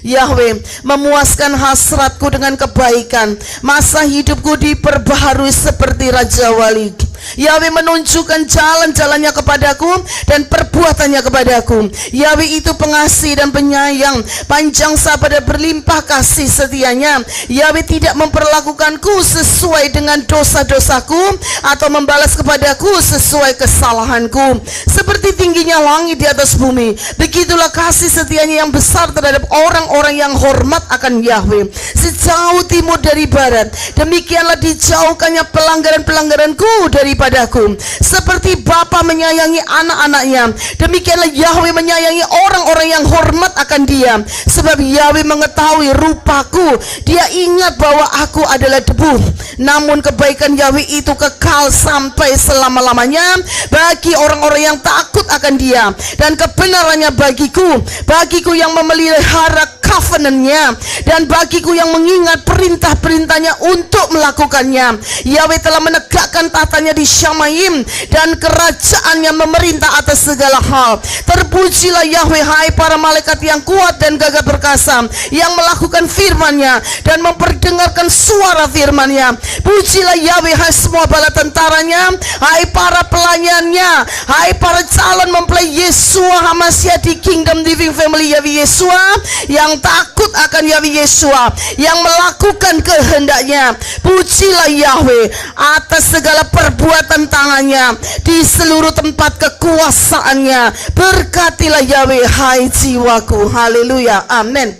Yahweh memuaskan hasratku dengan kebaikan. Masa hidupku diperbaharui seperti Raja Wali. Yahweh menunjukkan jalan-jalannya kepadaku dan perbuatannya kepadaku. Yahweh itu pengasih dan penyayang, panjang sabar dan berlimpah kasih setianya. Yahweh tidak memperlakukanku sesuai dengan dosa-dosaku atau membalas kepadaku sesuai kesalahanku. Seperti tingginya langit di atas bumi, begitulah kasih setianya yang besar terhadap orang-orang yang hormat akan Yahweh. Sejauh timur dari barat, demikianlah dijauhkannya pelanggaran-pelanggaranku daripadaku. Seperti Bapa menyayangi anak-anaknya, demikianlah Yahweh menyayangi orang-orang yang hormat akan Dia. Sebab Yahweh mengetahui rupaku, Dia ingat bahwa aku adalah debu. Namun kebaikan Yahweh itu kekal sampai selama-lamanya bagi orang-orang yang takut akan Dia, dan kebenarannya bagiku yang memelihara covenant-Nya, dan bagiku yang mengingat perintah-perintahnya untuk melakukannya. Yahweh telah menegakkan tatanya di Syamaim, dan kerajaannya memerintah atas segala hal. Terpujilah Yahweh hai para malaikat yang kuat dan gagah perkasa, yang melakukan firman-Nya dan memperdengarkan suara firman-Nya. Pujilah Yahweh hai semua bala tentaranya, hai para pelayannya, hai para calon mempelai Yesua HaMashiach di Kingdom Living Family Yahweh Yesua, yang takut akan Yahweh Yesua, yang melakukan kehendaknya. Pujilah Yahweh atas segala perbuatan tangannya di seluruh tempat kekuasaannya. Berkatilah Yahweh hai jiwaku. Haleluya, amin.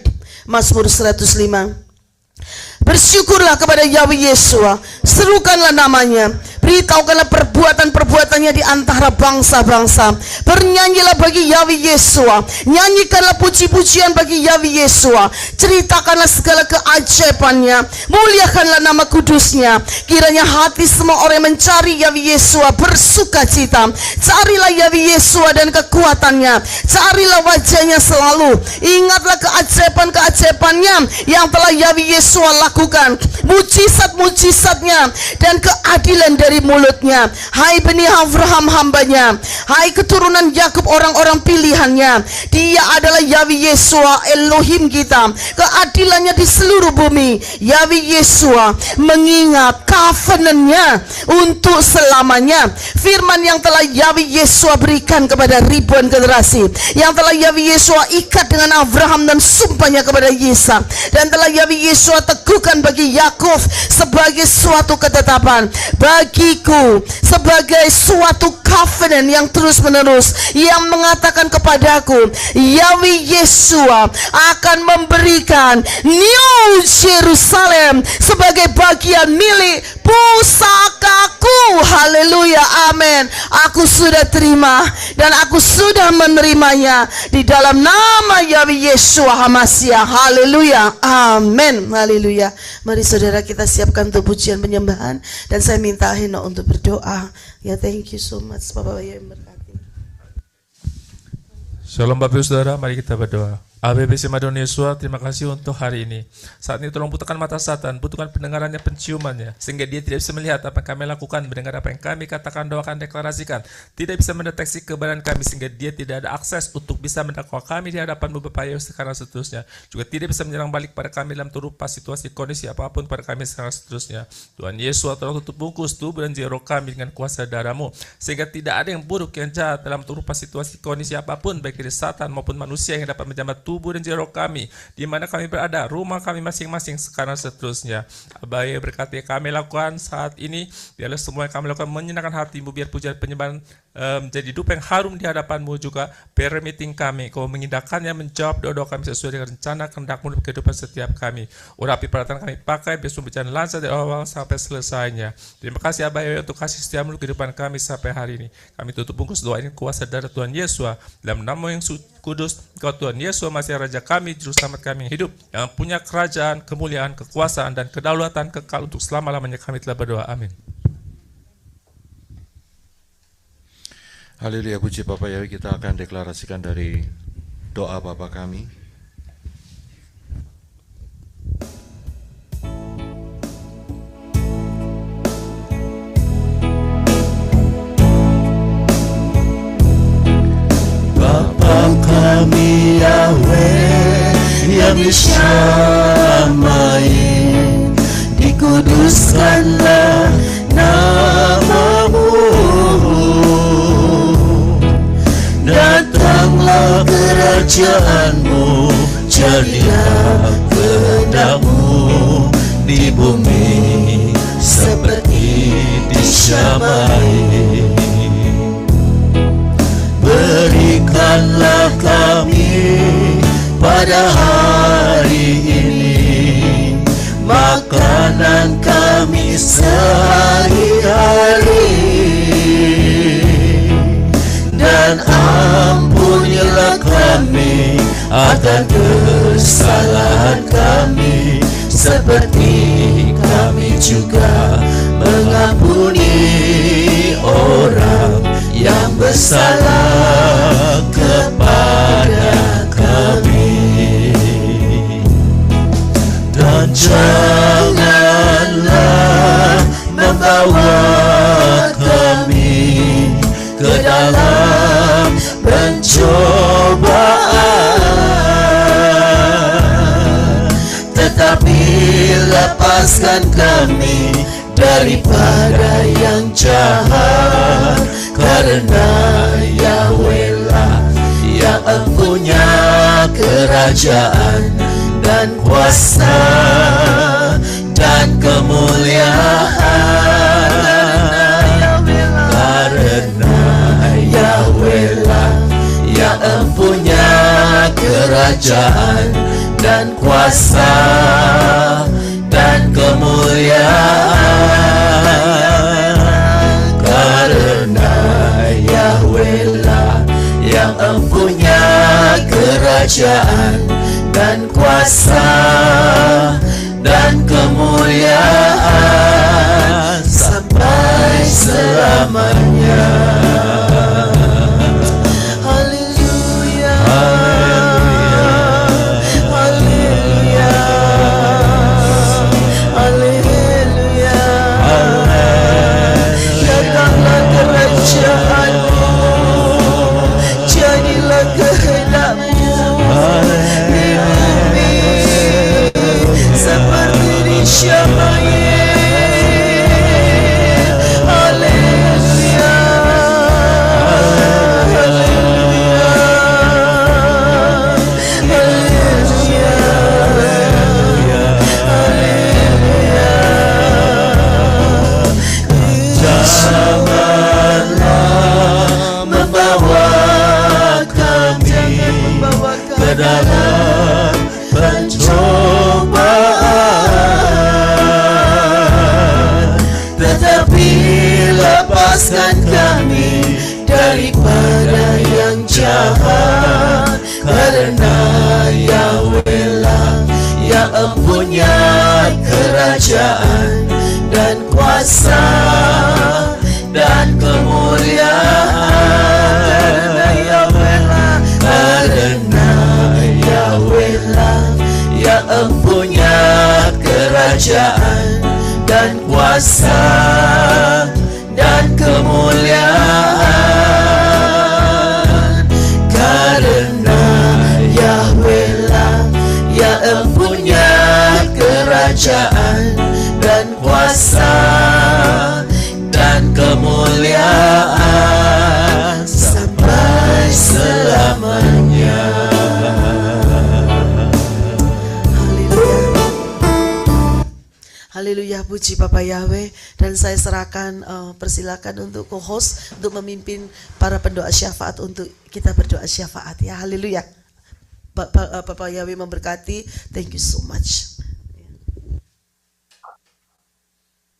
Mazmur 105. Bersyukurlah kepada Yahweh Yesua, serukanlah namanya, beritahukanlah perbuatan-perbuatannya di antara bangsa-bangsa. Bernyanyilah bagi Yahweh Yesua, nyanyikanlah puji-pujian bagi Yahweh Yesua, ceritakanlah segala keajaibannya, muliakanlah nama kudusnya. Kiranya hati semua orang yang mencari Yahweh Yesua bersuka cita. Carilah Yahweh Yesua dan kekuatannya, carilah wajahnya selalu. Ingatlah keajaiban-keajaibannya yang telah Yahweh Yesua lakukan, mujizat-mujizatnya dan keadilan dari mulutnya. Hai benih Abraham hambanya, hai keturunan Yakub orang-orang pilihannya. Dia adalah Yahweh Yesua Elohim kita, keadilannya di seluruh bumi. Yahweh Yesua mengingat covenant-Nya untuk selamanya. Firman yang telah Yahweh Yesua berikan kepada ribuan generasi, yang telah Yahweh Yesua ikat dengan Abraham dan sumpahnya kepada Ishak, dan telah Yahweh Yesua teguhkan bagi Yakub sebagai suatu ketetapan, bagiku sebagai suatu covenant yang terus-menerus, yang mengatakan kepadaku, Yahweh Yesua akan memberikan New Jerusalem sebagai bagian milik pusakaku. Haleluya, amin. Aku sudah terima dan aku sudah menerimanya di dalam nama Yahweh Yeshua HaMashiach. Haleluya. Amin. Haleluya. Mari saudara kita siapkan untuk pujian penyembahan dan saya minta Heno untuk berdoa. Ya, thank you so much Bapak Yahweh berkati. Shalom Bapak Ibu Saudara, mari kita berdoa. ABBC Madon Yesua, terima kasih untuk hari ini. Saat ini tolong butuhkan mata Satan, butuhkan pendengarannya, penciumannya, sehingga dia tidak bisa melihat apa yang kami lakukan, mendengar apa yang kami katakan, doakan, deklarasikan, tidak bisa mendeteksi kebenaran kami, sehingga dia tidak ada akses untuk bisa mendakwa kami di hadapan Bapak Yesus sekarang seterusnya. Juga tidak bisa menyerang balik pada kami dalam rupa situasi kondisi apapun pada kami sekarang seterusnya. Tuhan Yesus, tolong tutup bungkus tubuh dan jiwa kami dengan kuasa darah-Mu, sehingga tidak ada yang buruk, yang jahat dalam rupa situasi kondisi apapun, baik dari Satan maupun manusia yang dapat menjamah tubuh dan jiwa kami, di mana kami berada, rumah kami masing-masing sekarang seterusnya. Abai berkati kami lakukan saat ini, biarlah semua yang kami lakukan menyenangkan hati-Mu, biar pujian penyembahan menjadi dupa yang harum di hadapan-Mu juga. Biar meeting kami, Kau mengindahkannya, menjawab doa-doa kami sesuai dengan rencana kehendak-Mu dalam kehidupan setiap kami. Urapi peralatan kami pakai, biar semua berjalan lancar dari awal sampai selesainya. Terima kasih Abai untuk kasih setiamu kehidupan kami sampai hari ini. Kami tutup bungkus doa ini kuasa darah Tuhan Yesus dalam nama yang kudus. Kau Tuhan Yesus masih Raja kami, Juru Selamat kami yang hidup, yang punya kerajaan, kemuliaan, kekuasaan, dan kedaulatan kekal untuk selama-lamanya. Kami telah berdoa. Amin. Haleluya, puji Bapak Yahweh. Kita akan deklarasikan dari doa Bapa kami. Bapa kami Yahweh yang disyamai, dikuduskanlah nama-Mu. Datanglah kerajaan-Mu, jadilah kehendak-Mu di bumi seperti di Syamai. Berikanlah kami pada hari ini makanan kami sehari-hari, dan ampunilah kami akan kesalahan kami, seperti kami juga mengampuni orang yang bersalah kepada kami. Dan janganlah membawa kami ke dalam pencobaan, tetapi lepaskan kami daripada yang jahat, karena Yahweh lah yang empunya kerajaan dan kuasa dan kemuliaan, karena Yahweh lah yang empunya kerajaan dan kuasa dan kemuliaan, karena Yahweh lah yang empunya kerajaan dan kuasa dan kemuliaan sampai selamanya. Haleluya, haleluya, haleluya, haleluya. Datanglah kerajaan-Mu, jadilah kehendak-Mu di bumi seperti di Syamai. Haleluya, haleluya, haleluya, haleluya. Janganlah membawa kami ke dalam pencobaan, tetapi lepaskan kami daripada yang jahat, karena Yahweh lah yang empunya kerajaan dan kuasa dan kemuliaan. Karena Yahweh lah yang empunya kerajaan dan kuasa dan kemuliaan. Karena Yahweh lah yang empunya kerajaan dan kuasa dan kemuliaan sampai selamanya. Haleluya, puji Bapak Yahweh. Dan saya serahkan, persilakan untuk co-host untuk memimpin para pendoa syafaat untuk kita berdoa syafaat ya. Haleluya. Bapak Yahweh memberkati. Thank you so much.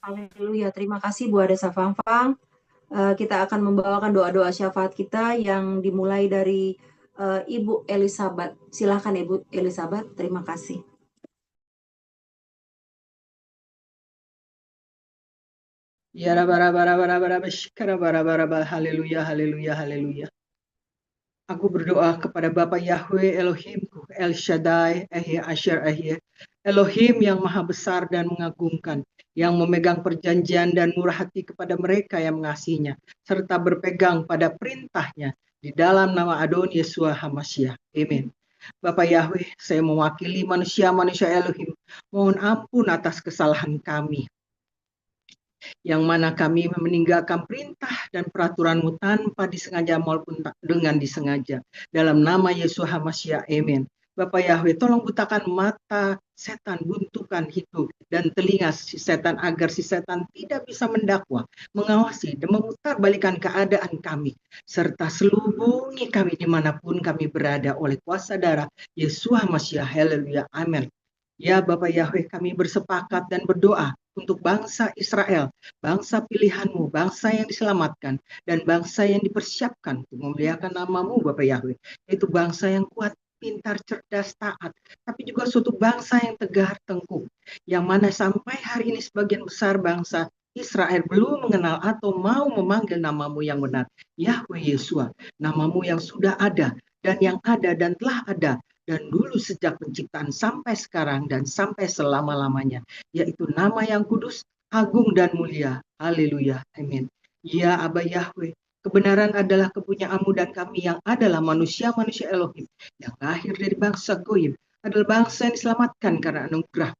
Haleluya, terima kasih Bu Adesa Fangfang. Kita akan membawakan doa-doa syafaat kita yang dimulai dari Ibu Elizabeth. Silakan Ibu Elizabeth, terima kasih. Ya haleluya, haleluya, haleluya. Aku berdoa kepada Bapa Yahweh Elohimku, El Shaddai, Ehye Asher Ehye, Elohim yang maha besar dan mengagumkan, yang memegang perjanjian dan murah hati kepada mereka yang mengasihinya, serta berpegang pada perintahnya di dalam nama Adon Yeshua HaMashiach. Amin. Bapak Yahweh, saya mewakili manusia-manusia Elohim, mohon ampun atas kesalahan kami, yang mana kami meninggalkan perintah dan peraturanmu tanpa disengaja maupun dengan disengaja. Dalam nama Yeshua HaMashiach, amin. Bapak Yahweh, tolong butakan mata setan, buntukan hidung dan telinga si setan agar si setan tidak bisa mendakwa, mengawasi dan memutarbalikan keadaan kami, serta selubungi kami dimanapun kami berada oleh kuasa darah Yeshua HaMashiach. Haleluya, amin. Ya Bapak Yahweh, kami bersepakat dan berdoa untuk bangsa Israel, bangsa pilihanmu, bangsa yang diselamatkan, dan bangsa yang dipersiapkan untuk memuliakan namamu Bapak Yahweh, yaitu bangsa yang kuat, pintar, cerdas, taat, tapi juga suatu bangsa yang tegar, tengkuk, yang mana sampai hari ini sebagian besar bangsa Israel belum mengenal atau mau memanggil namamu yang benar, Yahweh Yeshua, namamu yang sudah ada, dan yang ada dan telah ada, dan dulu sejak penciptaan sampai sekarang dan sampai selama-lamanya, yaitu nama yang kudus, agung dan mulia. Haleluya, amin. Ya Aba Yahweh, kebenaran adalah kepunyaanmu dan kami yang adalah manusia-manusia Elohim yang lahir dari bangsa Goyim adalah bangsa yang diselamatkan karena anugerah.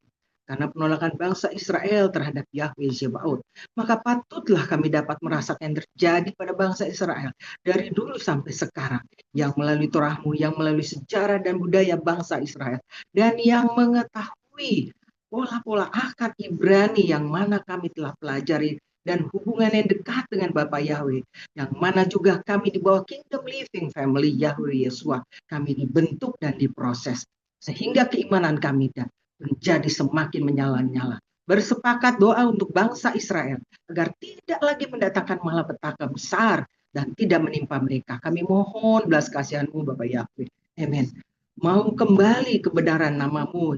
Karena penolakan bangsa Israel terhadap Yahweh Zebaot, maka patutlah kami dapat merasakan yang terjadi pada bangsa Israel dari dulu sampai sekarang, yang melalui Torahmu, yang melalui sejarah dan budaya bangsa Israel, dan yang mengetahui pola-pola akar Ibrani yang mana kami telah pelajari, dan hubungan yang dekat dengan Bapa Yahweh, yang mana juga kami di bawah Kingdom Living Family Yahweh Yeshua, kami dibentuk dan diproses, sehingga keimanan kami menjadi semakin menyala-nyala. Bersepakat doa untuk bangsa Israel agar tidak lagi mendatangkan malapetaka besar dan tidak menimpa mereka. Kami mohon belas kasihan-Mu Bapak Yahweh. Amin. Mau kembali kebenaran namamu,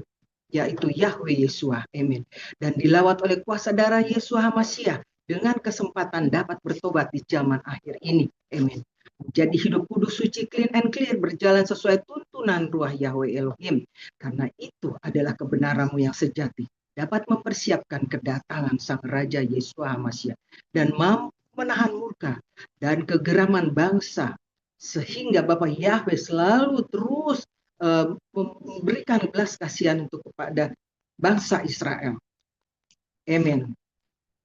yaitu Yahweh Yeshua. Amin. Dan dilawat oleh kuasa darah Yeshua HaMashiach dengan kesempatan dapat bertobat di zaman akhir ini. Amin. Menjadi hidup kudus, suci, clean and clear, berjalan sesuai tuntunan Ruah Yahweh Elohim. Karena itu adalah kebenaranmu yang sejati, dapat mempersiapkan kedatangan Sang Raja Yeshua HaMashiach dan mampu menahan murka dan kegeraman bangsa, sehingga Bapak Yahweh selalu terus memberikan belas kasihan untuk kepada bangsa Israel. Amin.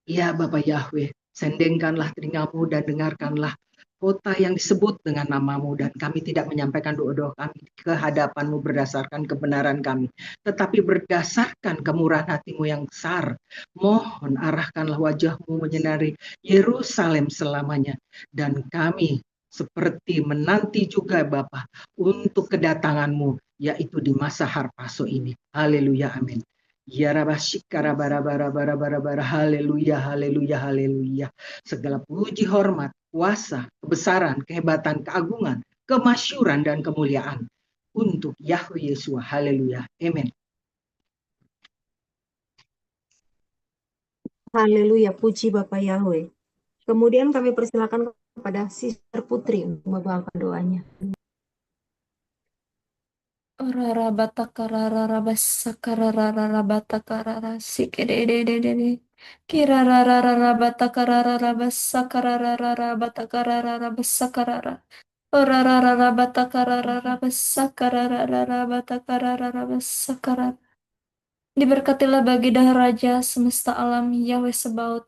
Ya Bapak Yahweh, sendengkanlah telingamu dan dengarkanlah kota yang disebut dengan namamu, dan kami tidak menyampaikan doa-doa kami ke hadapanmu berdasarkan kebenaran kami, tetapi berdasarkan kemurahan hatimu yang besar. Mohon arahkanlah wajahmu menyinari Yerusalem selamanya, dan kami seperti menanti juga Bapa untuk kedatanganmu, yaitu di masa harpaso ini. Haleluya, amin. Yarabashikarabarabarabarabara. Haleluya, haleluya, haleluya. Segala puji, hormat, kuasa, kebesaran, kehebatan, keagungan, kemasyuran, dan kemuliaan untuk Yahweh Yesua. Haleluya. Amin. Haleluya, puji Bapak Yahweh. Kemudian kami persilakan kepada Sister Putri untuk membawakan doanya. Diberkatilah baginda Raja semesta alam, Yahweh Sebaot.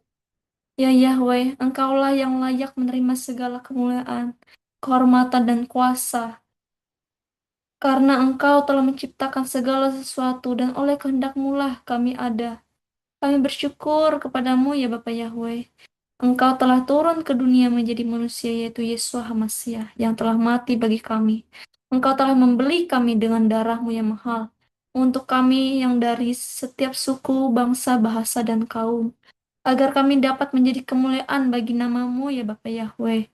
Ya Yahweh, Engkaulah yang layak menerima segala kemuliaan, kehormatan, dan kuasa. Karena Engkau telah menciptakan segala sesuatu dan oleh kehendak-Mu lah kami ada. Kami bersyukur kepadamu ya Bapa Yahweh. Engkau telah turun ke dunia menjadi manusia yaitu Yesua HaMasiah yang telah mati bagi kami. Engkau telah membeli kami dengan darah-Mu yang mahal. Untuk kami yang dari setiap suku, bangsa, bahasa, dan kaum. Agar kami dapat menjadi kemuliaan bagi nama-Mu ya Bapa Yahweh.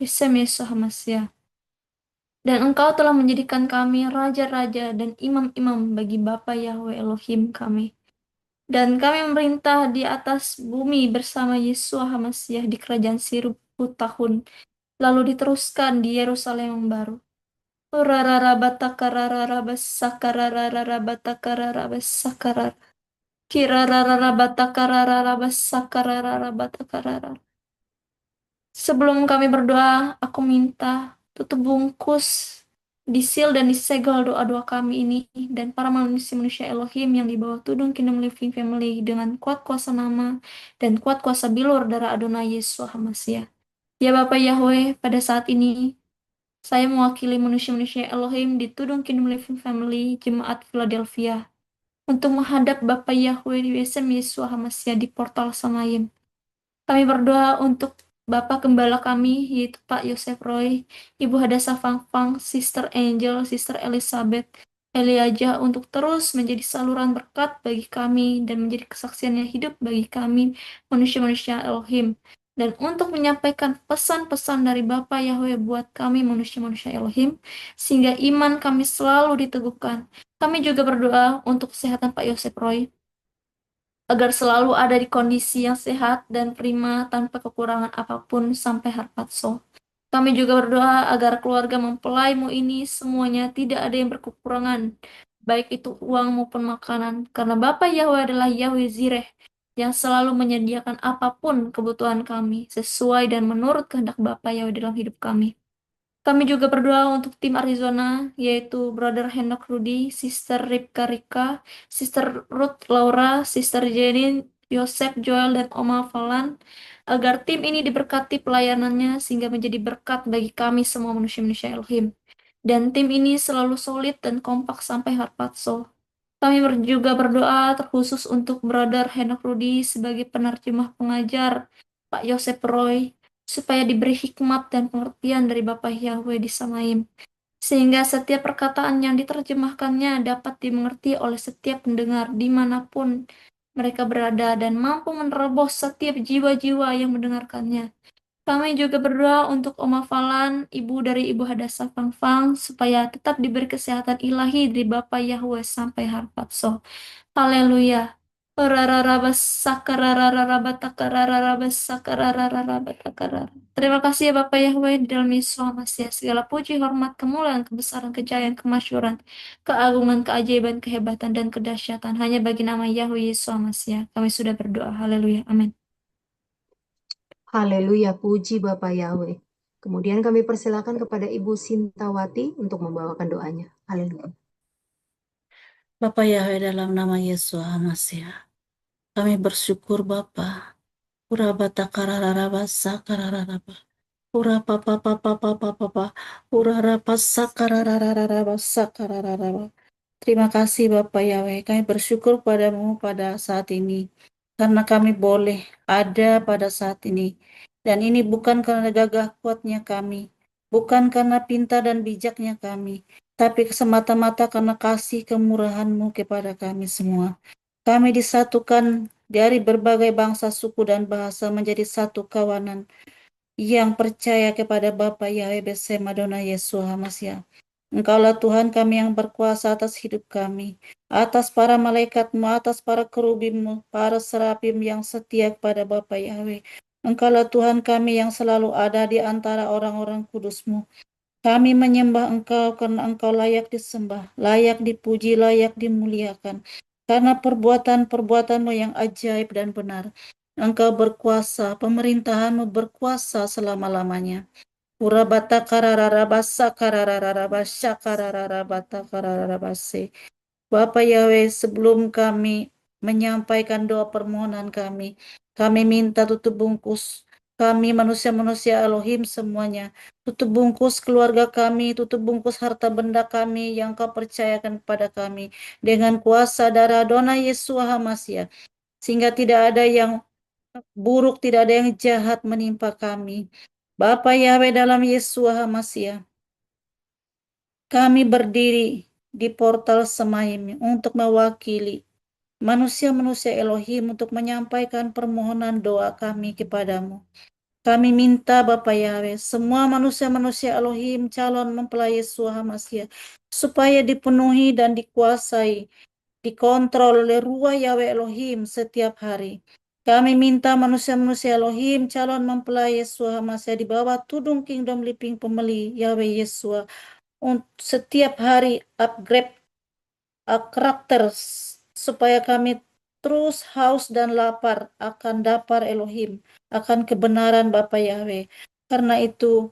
Yesua HaMasiah. Dan Engkau telah menjadikan kami raja-raja dan imam-imam bagi Bapa Yahweh Elohim kami. Dan kami memerintah di atas bumi bersama Yesua HaMasiah di kerajaan 1000 tahun, lalu diteruskan di Yerusalem yang baru. Sebelum kami berdoa, aku minta tutup bungkus, disil dan disegel doa-doa kami ini dan para manusia-manusia Elohim yang di bawah tudung Kingdom Living Family dengan kuat kuasa nama dan kuat kuasa bilur darah Adonai Yesua HaMasiah. Ya Bapa Yahweh, pada saat ini saya mewakili manusia-manusia Elohim di tudung Kingdom Living Family Jemaat Philadelphia untuk menghadap Bapa Yahweh Yesua HaMasiah di portal Samayim. Kami berdoa untuk Bapak Gembala kami, yaitu Pak Yosef Roy, Ibu Hadasa Fangfang, Sister Angel, Sister Elizabeth, Eliaja, untuk terus menjadi saluran berkat bagi kami dan menjadi kesaksian yang hidup bagi kami, manusia-manusia Elohim. Dan untuk menyampaikan pesan-pesan dari Bapa Yahweh buat kami, manusia-manusia Elohim, sehingga iman kami selalu diteguhkan. Kami juga berdoa untuk kesehatan Pak Yosef Roy, agar selalu ada di kondisi yang sehat dan prima tanpa kekurangan apapun sampai harpazo. Kami juga berdoa agar keluarga mempelaimu ini semuanya tidak ada yang berkekurangan, baik itu uang maupun makanan, karena Bapa Yahweh adalah Yahweh Zireh, yang selalu menyediakan apapun kebutuhan kami, sesuai dan menurut kehendak Bapa Yahweh dalam hidup kami. Kami juga berdoa untuk tim Arizona, yaitu Brother Henok Rudy, Sister Ripka Rika, Sister Ruth Laura, Sister Jenny, Yosef Joel, dan Oma Falan, agar tim ini diberkati pelayanannya sehingga menjadi berkat bagi kami semua manusia-manusia Elohim. Dan tim ini selalu solid dan kompak sampai harpazo. Kami juga berdoa terkhusus untuk Brother Henok Rudy sebagai penerjemah pengajar Pak Yosef Roy, supaya diberi hikmat dan pengertian dari Bapa Yahweh di Samayim, sehingga setiap perkataan yang diterjemahkannya dapat dimengerti oleh setiap pendengar dimanapun mereka berada dan mampu menerobos setiap jiwa-jiwa yang mendengarkannya. Kami juga berdoa untuk Oma Falan, ibu dari Ibu Hadasa Fangfang, supaya tetap diberi kesehatan ilahi dari Bapa Yahweh sampai harpazo. Haleluya. Terima kasih ya Bapak Yahweh di dalam Yesus HaMasiah. Segala puji, hormat, kemuliaan, kebesaran, kejayaan, kemasyuran, keagungan, keajaiban, kehebatan, dan kedahsyatan hanya bagi nama Yahweh Yesus HaMasiah. Kami sudah berdoa. Haleluya. Amin. Haleluya, puji Bapak Yahweh. Kemudian kami persilakan kepada Ibu Sintawati untuk membawakan doanya. Haleluya. Bapa Yahweh, dalam nama Yesus HaMasiah, kami bersyukur Bapa. Urabata karararaba sakarararaba. Urapapa papa papa papa. Urarapa sakarararaba sakarararaba. Terima kasih Bapa Yahweh, kami bersyukur padamu pada saat ini. Karena kami boleh ada pada saat ini. Dan ini bukan karena gagah kuatnya kami. Bukan karena pintar dan bijaknya kami. Tapi semata-mata karena kasih kemurahan-Mu kepada kami semua. Kami disatukan dari berbagai bangsa, suku, dan bahasa menjadi satu kawanan yang percaya kepada Bapa Yahweh Besem Adonai Yesus HaMashiach. Engkaulah Tuhan kami yang berkuasa atas hidup kami, atas para malaikatmu, atas para kerubimmu, para serapim yang setia kepada Bapa Yahweh. Engkaulah Tuhan kami yang selalu ada di antara orang-orang kudusmu. Kami menyembah Engkau karena Engkau layak disembah, layak dipuji, layak dimuliakan. Karena perbuatan-perbuatan-Mu yang ajaib dan benar. Engkau berkuasa, pemerintahan-Mu berkuasa selama-lamanya. Urabata karararabasa karararabasya karararabata karararabase. Bapa Yahweh, sebelum kami menyampaikan doa permohonan kami minta tutup bungkus kami manusia-manusia Elohim semuanya. Tutup bungkus keluarga kami, tutup bungkus harta benda kami yang Kau percayakan kepada kami dengan kuasa darah Adonai Yesus HaMashiach. Sehingga tidak ada yang buruk, tidak ada yang jahat menimpa kami. Bapa Yahweh dalam Yesus HaMashiach, kami berdiri di portal Semaim untuk mewakili manusia-manusia Elohim untuk menyampaikan permohonan doa kami kepadamu. Kami minta Bapa Yahweh, semua manusia-manusia Elohim calon mempelai Yesus HaMashiach, supaya dipenuhi dan dikuasai, dikontrol oleh Ruah Yahweh Elohim setiap hari. Kami minta manusia-manusia Elohim calon mempelai Yesus HaMashiach di bawah tudung Kingdom Living Family Yahweh Yesus setiap hari upgrade karakter supaya kami terus haus dan lapar akan dapar Elohim, akan kebenaran Bapa Yahweh. Karena itu,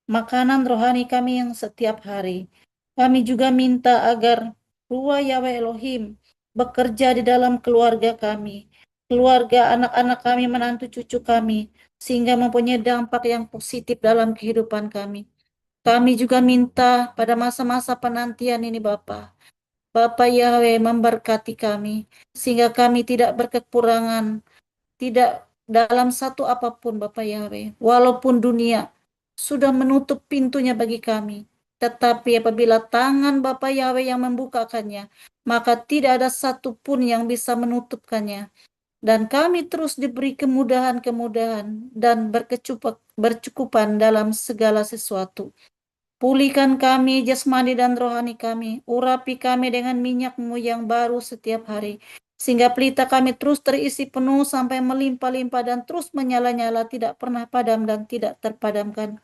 makanan rohani kami yang setiap hari. Kami juga minta agar Ruah Yahweh Elohim bekerja di dalam keluarga kami, keluarga anak-anak kami, menantu cucu kami, sehingga mempunyai dampak yang positif dalam kehidupan kami. Kami juga minta pada masa-masa penantian ini Bapa Yahweh memberkati kami, sehingga kami tidak berkekurangan, tidak dalam satu apapun Bapa Yahweh. Walaupun dunia sudah menutup pintunya bagi kami, tetapi apabila tangan Bapa Yahweh yang membukakannya, maka tidak ada satupun yang bisa menutupkannya. Dan kami terus diberi kemudahan-kemudahan dan berkecukupan dalam segala sesuatu. Pulihkan kami jasmani dan rohani kami, urapi kami dengan minyak-Mu yang baru setiap hari, sehingga pelita kami terus terisi penuh sampai melimpah-limpah dan terus menyala-nyala, tidak pernah padam dan tidak terpadamkan.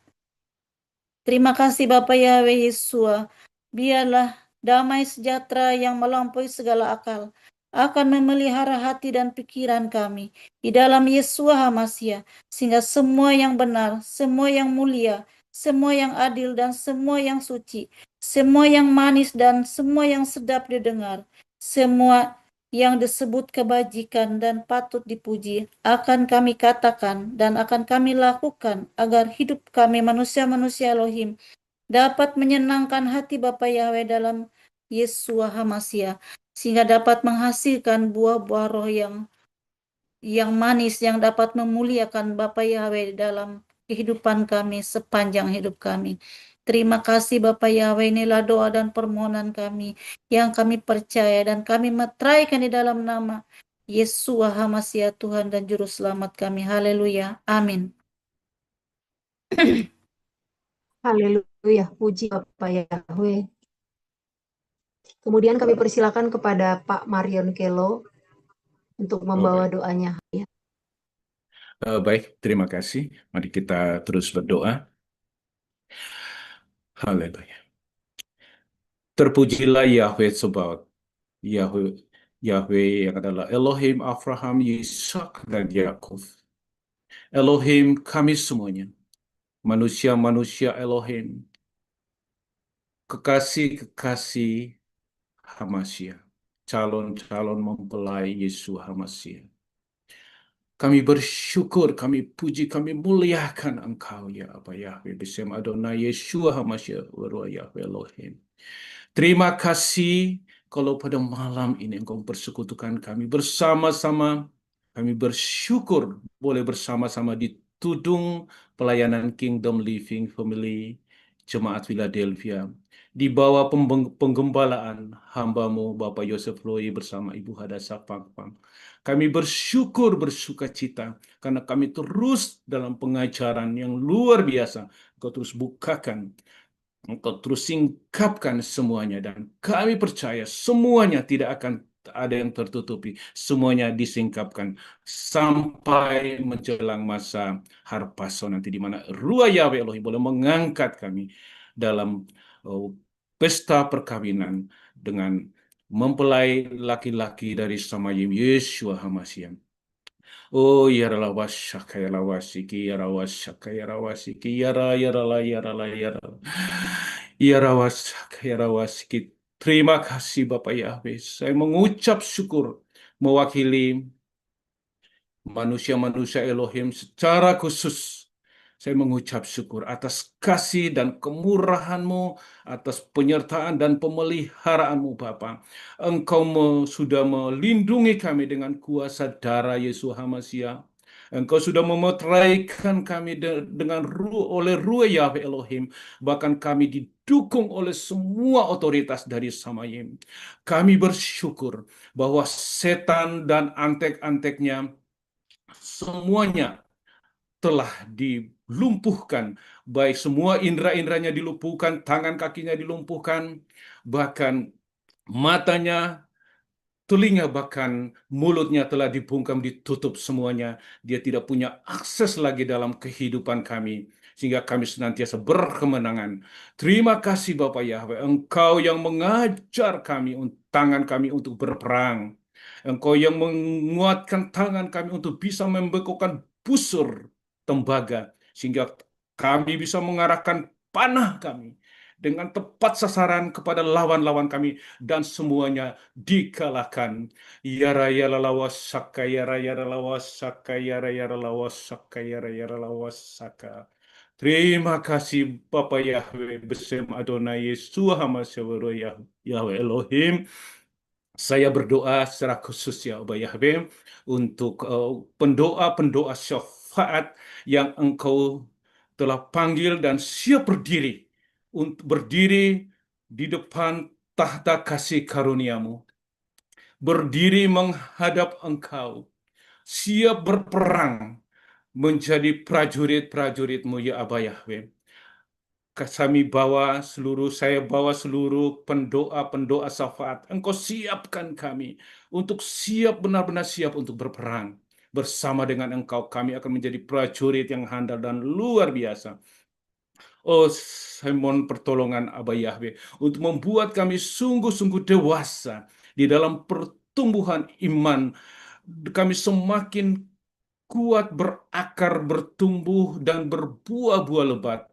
Terima kasih Bapa Yahweh Yesua, biarlah damai sejahtera yang melampaui segala akal akan memelihara hati dan pikiran kami di dalam Yesua HaMashiach, sehingga semua yang benar, semua yang mulia, semua yang adil dan semua yang suci, semua yang manis dan semua yang sedap didengar, semua yang disebut kebajikan dan patut dipuji akan kami katakan dan akan kami lakukan agar hidup kami manusia-manusia Elohim dapat menyenangkan hati Bapa Yahweh dalam Yesua HaMashiach, sehingga dapat menghasilkan buah-buah roh yang manis yang dapat memuliakan Bapa Yahweh dalam kehidupan kami sepanjang hidup kami. Terima kasih Bapa Yahweh, inilah doa dan permohonan kami yang kami percaya dan kami meteraikan di dalam nama Yesua HaMashiach Tuhan dan Juru Selamat kami. Haleluya. Amin. Haleluya, puji Bapak Yahweh. Kemudian kami persilakan kepada Pak Marion Kelo untuk membawa doanya. Baik, terima kasih. Mari kita terus berdoa. Haleluya. Terpujilah Yahweh Sebaot, Yahweh yang adalah Elohim Abraham, Ishak dan Yakub. Elohim kami semuanya, manusia-manusia Elohim, kekasih-kekasih HaMashiach, calon-calon mempelai Yesus HaMashiach. Kami bersyukur, kami puji, kami muliakan Engkau, ya Aba Yahweh, Besem Adonai Yeshua HaMashiach, Ruah Yahweh Elohim. Terima kasih kalau pada malam ini Engkau persekutukan kami bersama-sama. Kami bersyukur boleh bersama-sama di tudung pelayanan Kingdom Living Family Jemaat Philadelphia, di bawah penggembalaan hamba-Mu Bapak Yosef Loi bersama Ibu Hadasa Pangpang. Kami bersyukur bersuka cita karena kami terus dalam pengajaran yang luar biasa. Engkau terus bukakan, Engkau terus singkapkan semuanya, dan kami percaya semuanya tidak akan ada yang tertutupi, semuanya disingkapkan sampai menjelang masa harpaso nanti, di mana Ruah Yahweh Elohim boleh mengangkat kami dalam pesta perkawinan dengan mempelai laki-laki dari Samayim Yeshua HaMashiach. Oh yara wasaka yara wasiki yara wasaka yara wasiki yara wasaka yara wasiki. Terima kasih Bapak Yahweh. Saya mengucap syukur mewakili manusia-manusia Elohim secara khusus. Saya mengucap syukur atas kasih dan kemurahan-Mu, atas penyertaan dan pemeliharaanmu Bapa. Engkau sudah melindungi kami dengan kuasa darah Yesus HaMashiach. Engkau sudah memeteraikan kami oleh Ruah Yahweh Elohim. Bahkan kami didukung oleh semua otoritas dari Samayim. Kami bersyukur bahwa setan dan antek-anteknya semuanya telah dilumpuhkan, baik semua indera-inderanya dilumpuhkan, tangan kakinya dilumpuhkan, bahkan matanya, telinga, bahkan mulutnya telah dibungkam, ditutup semuanya. Dia tidak punya akses lagi dalam kehidupan kami, sehingga kami senantiasa berkemenangan. Terima kasih Bapak Yahweh, Engkau yang mengajar kami, tangan kami untuk berperang. Engkau yang menguatkan tangan kami untuk bisa membekukan busur tembaga, sehingga kami bisa mengarahkan panah kami dengan tepat sasaran kepada lawan-lawan kami, dan semuanya dikalahkan. Yara yara lawasaka, yara yara lawasaka, yara yara lawasaka, yara yara lawasaka. Terima kasih Bapak Yahweh Besem Adonai Yeshua HaMashiach Yahweh Elohim. Saya berdoa secara khusus ya Bapak Yahweh untuk pendoa-pendoa syafaat yang Engkau telah panggil dan siap berdiri untuk berdiri di depan tahta kasih karunia-Mu, berdiri menghadap Engkau, siap berperang menjadi prajurit-prajurit-Mu ya Abah Yahweh. Saya bawa seluruh pendoa-pendoa syafaat. Engkau siapkan kami untuk siap, benar-benar siap untuk berperang. Bersama dengan Engkau kami akan menjadi prajurit yang handal dan luar biasa. Oh, saya mohon pertolongan Abah Yahweh untuk membuat kami sungguh-sungguh dewasa di dalam pertumbuhan iman. Kami semakin kuat berakar, bertumbuh, dan berbuah-buah lebat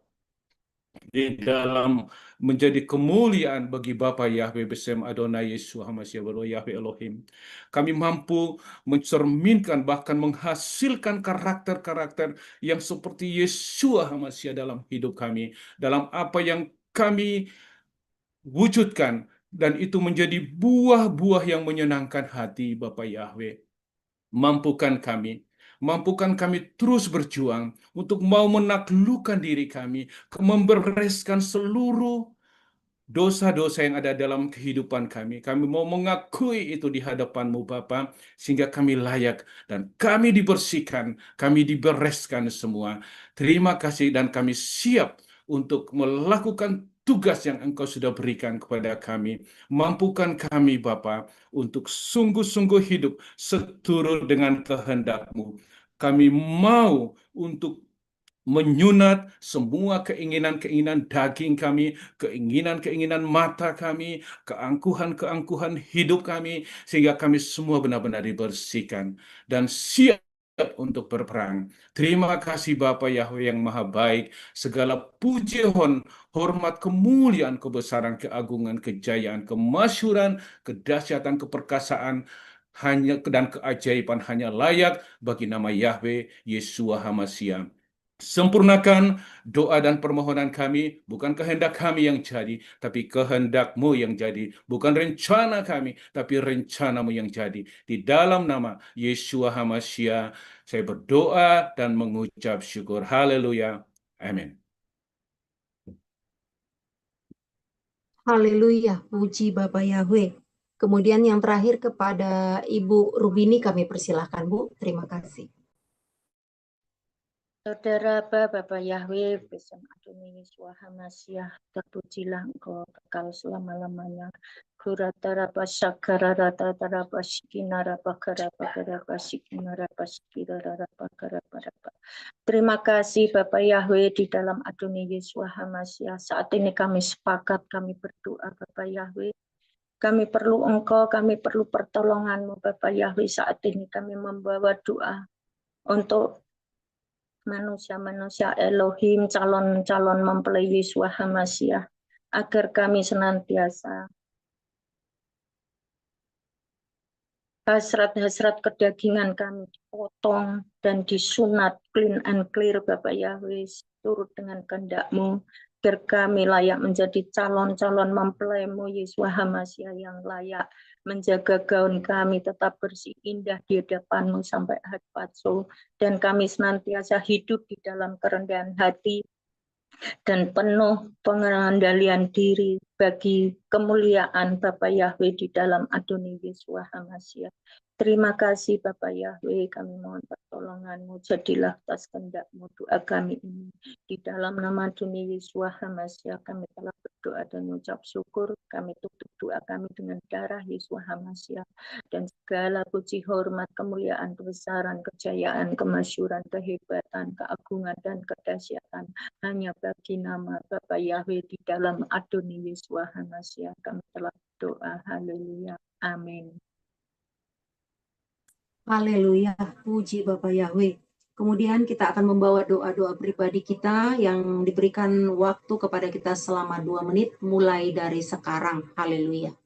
di dalam menjadi kemuliaan bagi Bapa Yahweh Besem Adonai Yeshua HaMashiach Yahweh Elohim. Kami mampu mencerminkan, bahkan menghasilkan karakter-karakter yang seperti Yeshua HaMashiach dalam hidup kami, dalam apa yang kami wujudkan, dan itu menjadi buah-buah yang menyenangkan hati Bapa Yahweh. Mampukan kami terus berjuang untuk mau menaklukkan diri kami, membereskan seluruh dosa-dosa yang ada dalam kehidupan kami. Kami mau mengakui itu di hadapan-Mu Bapa, sehingga kami layak dan kami dibersihkan, kami dibereskan semua. Terima kasih, dan kami siap untuk melakukan tugas yang Engkau sudah berikan kepada kami. Mampukan kami Bapa untuk sungguh-sungguh hidup seturut dengan kehendak-Mu. Kami mau untuk menyunat semua keinginan-keinginan daging kami, keinginan-keinginan mata kami, keangkuhan-keangkuhan hidup kami, sehingga kami semua benar-benar dibersihkan dan siap untuk berperang. Terima kasih Bapa Yahweh yang Maha Baik. Segala puji, hormat, kemuliaan, kebesaran, keagungan, kejayaan, kemasyhuran, kedahsyatan, keperkasaan, dan keajaiban hanya layak bagi nama Yahweh Yeshua HaMashiach. Sempurnakan doa dan permohonan kami, bukan kehendak kami yang jadi, tapi kehendak-Mu yang jadi. Bukan rencana kami, tapi rencana-Mu yang jadi. Di dalam nama Yeshua HaMashiach, saya berdoa dan mengucap syukur. Haleluya. Amin. Haleluya, puji Bapak Yahweh. Kemudian yang terakhir kepada Ibu Rubini kami persilahkan, Bu. Terima kasih. Saudara Bapak Yahweh, besan Adonai Yesus Hamasiah, terpujilah Engkau kekal selama-lamanya. Kuratara Pasakara Rata Tara Pasikinara Pakara Pakara Pasikinara Pasikirara Pakara Pakara. Terima kasih Bapak Yahweh di dalam Adonai Yesus Hamasiah. Saat ini kami sepakat, kami berdoa Bapak Yahweh. Kami perlu Engkau, kami perlu pertolongan-Mu Bapak Yahweh. Saat ini kami membawa doa untuk manusia-manusia Elohim, calon-calon mempelai Yesus Hamasiah, agar kami senantiasa hasrat-hasrat kedagingan kami dipotong dan disunat clean and clear Bapak Yahweh, turut dengan kehendak-Mu, agar kami layak menjadi calon-calon mempelai-Mu Yesus Hamasiah yang layak menjaga gaun kami tetap bersih indah di hadapan-Mu sampai hari patso, dan kami senantiasa hidup di dalam kerendahan hati dan penuh pengendalian diri bagi kemuliaan Bapa Yahweh di dalam Adonai Yesus Hamasiah. Terima kasih Bapa Yahweh, kami mohon pertolongan-Mu, jadilah atas kehendak-Mu doa kami ini. Di dalam nama Adonai Yesus Hamasiah kami telah berdoa dan mengucap syukur. Kami tutup doa kami dengan darah Yesus Hamasiah, dan segala puji, hormat, kemuliaan, kebesaran, kejayaan, kemasyuran, kehebatan, keagungan, dan kedahsyatan hanya bagi nama Bapa Yahweh di dalam Adonai Yesus Hamasiah kami telah berdoa. Haleluya. Amin. Haleluya, puji Bapak Yahweh. Kemudian kita akan membawa doa-doa pribadi kita yang diberikan waktu kepada kita selama 2 menit mulai dari sekarang. Haleluya.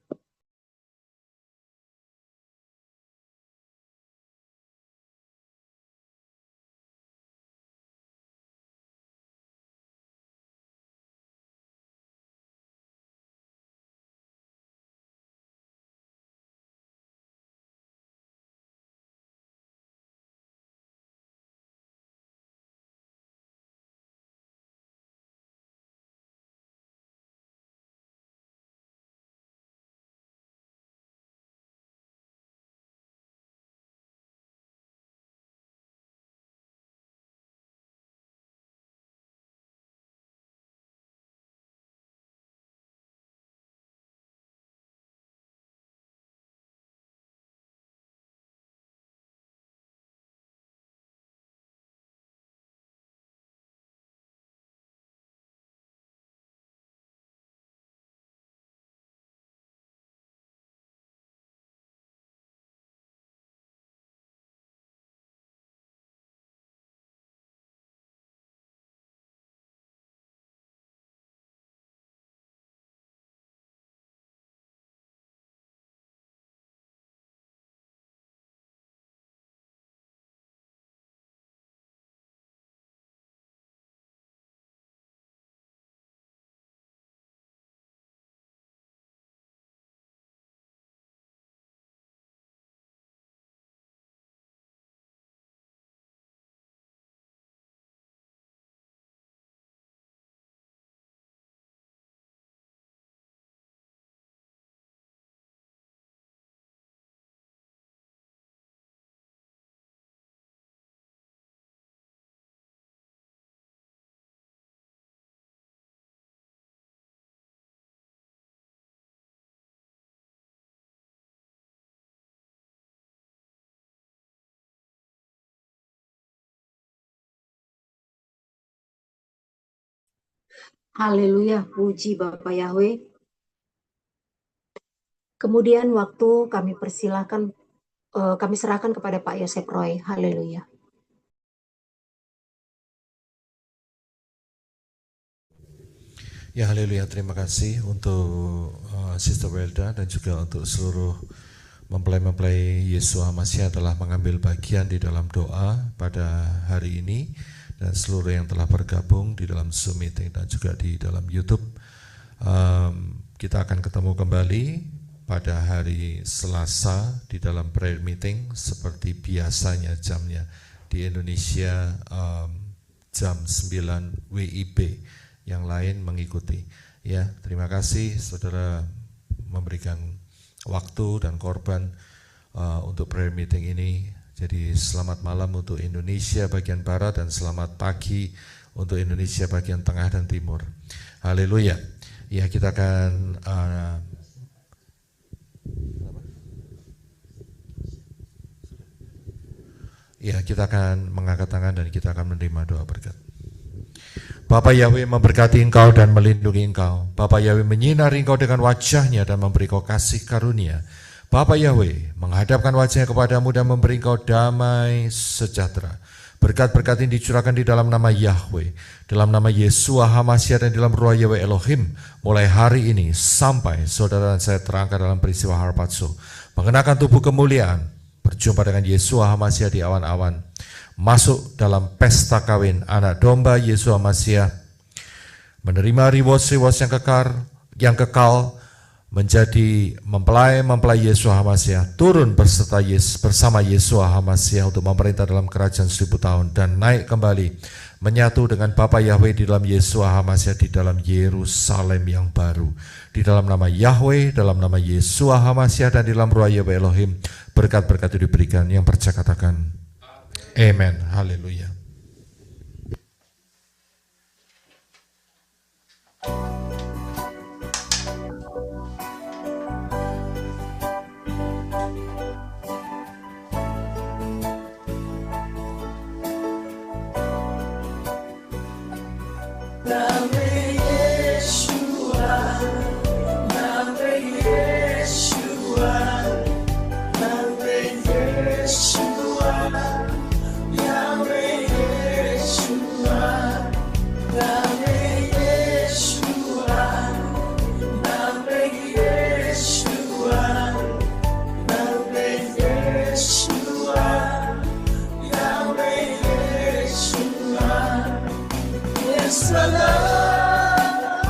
Haleluya, puji Bapak Yahweh. Kemudian waktu kami persilahkan, kami serahkan kepada Pak Yosef Roy. Haleluya. Ya, haleluya, terima kasih untuk Sister Welda dan juga untuk seluruh mempelai-mempelai Yesus Hamasiah telah mengambil bagian di dalam doa pada hari ini, dan seluruh yang telah bergabung di dalam Zoom meeting dan juga di dalam YouTube. Kita akan ketemu kembali pada hari Selasa di dalam prayer meeting seperti biasanya jamnya di Indonesia jam 9 WIB, yang lain mengikuti. Ya, terima kasih saudara memberikan waktu dan korban untuk prayer meeting ini. Jadi selamat malam untuk Indonesia bagian barat dan selamat pagi untuk Indonesia bagian tengah dan timur. Haleluya. Ya, kita akan kita akan mengangkat tangan dan kita akan menerima doa berkat. Bapa Yahweh memberkati engkau dan melindungi engkau. Bapa Yahweh menyinari engkau dengan wajahnya dan memberi engkau kasih karunia. Bapa Yahweh menghadapkan wajahnya kepadamu dan memberi engkau damai sejahtera. Berkat-berkat ini dicurahkan di dalam nama Yahweh, dalam nama Yeshua HaMashiach dan dalam Ruah Yahweh Elohim, mulai hari ini sampai saudara dan saya terangkat dalam peristiwa Harpazo, mengenakan tubuh kemuliaan, berjumpa dengan Yeshua HaMashiach di awan-awan, masuk dalam pesta kawin anak domba Yeshua HaMashiach, menerima reward yang kekal, menjadi mempelai Yeshua HaMashiach, turun bersama Yeshua HaMashiach untuk memerintah dalam kerajaan 1000 tahun dan naik kembali menyatu dengan Bapa Yahweh di dalam Yeshua HaMashiach di dalam Yerusalem yang baru. Di dalam nama Yahweh, dalam nama Yeshua HaMashiach dan di dalam Ruah Yahweh Elohim, berkat-berkat itu diberikan. Yang percaya katakan amen. Haleluya. Yahweh Yeshua, Yahweh Yeshua, Yahweh Yeshua, Yahweh Yeshua, Yahweh Yeshua, Yahweh Yeshua, Yahweh Yeshua, Yahweh Yeshua. Yes, Allah,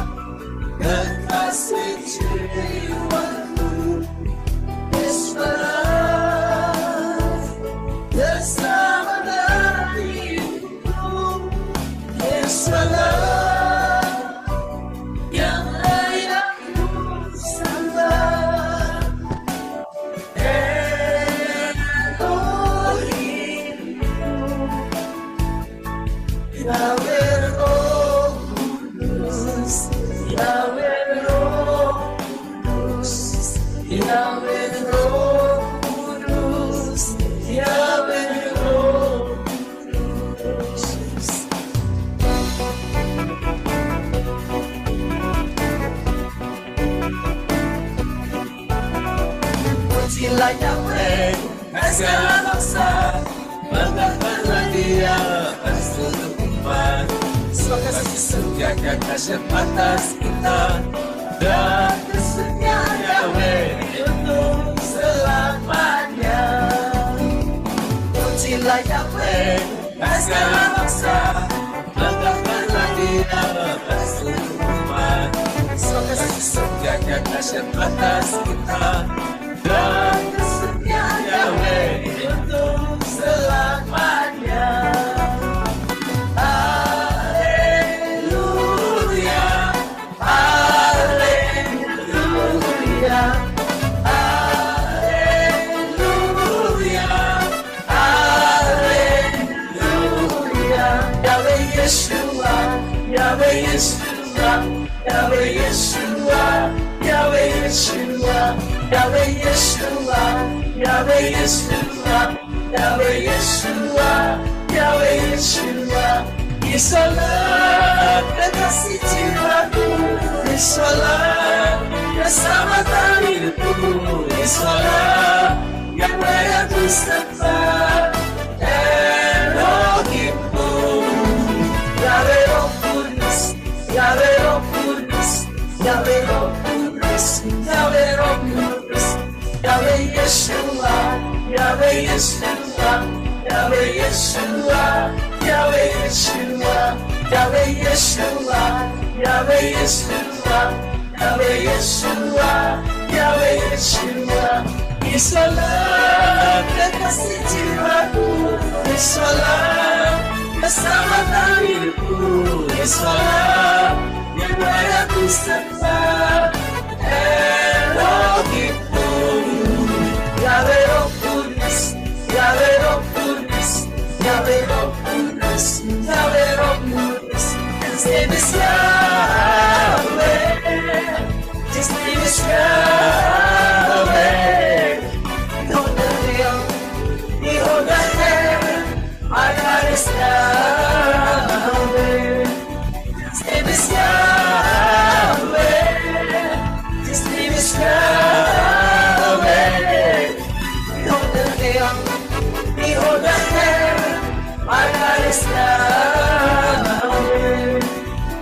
kekasih jiwaku. Yes, Allah, bersama dariku. Yes, Allah, yang layak ku sembah. Elohim, Yahweh. Pujilah Yahweh, segala bangsa, banggakanlah Dia atas seluruh umat. Semoga kasih surga dahsyat atas kita dan kesetiaan Yahweh untuk selamanya. Pujilah Yahweh, segala bangsa, banggakanlah Dia atas seluruh umat. Semoga kasih surga dahsyat atas kita dan kesetiaan Yahweh untuk selamanya. Haleluya, haleluya, haleluya, haleluya. Yahweh Yeshua, Yahweh Yeshua, Yahweh Yeshua, Yahweh Yeshua, Yahweh Yeshua, Yahweh Yeshua, Yahweh Yeshua, Yahweh Yeshua. Yesulah kekasih jiwaku, Yesulah keselamatan hidupku, Yesulah yang layak ku sembah. Elohimku, Yahweh Roh Kudus, Yahweh Roh Kudus, Yahweh Roh Kudus, Yahweh Roh Kudus, Yahweh Yeshua, Yahweh Yeshua, Yahweh Yeshua, Yahweh Yeshua, Yahweh Yeshua, Yahweh Yeshua, Yahweh Yeshua, Yahweh Yeshua. Yesulah kekasih jiwaku, Yesulah keselamatan hidupku, Yesulah yang layak ku disembah Elohimku. Yahweh Roh Kudus, Yahweh Roh Kudus, Yahweh Roh Kudus, Yahweh Roh Kudus. His name is Yahweh. His name is Yahweh. Behold the hill, behold the heaven. Our God is Yahweh. His name is Yahweh. His name is Yahweh. Behold the hill, behold the heaven. Our God is Yahweh.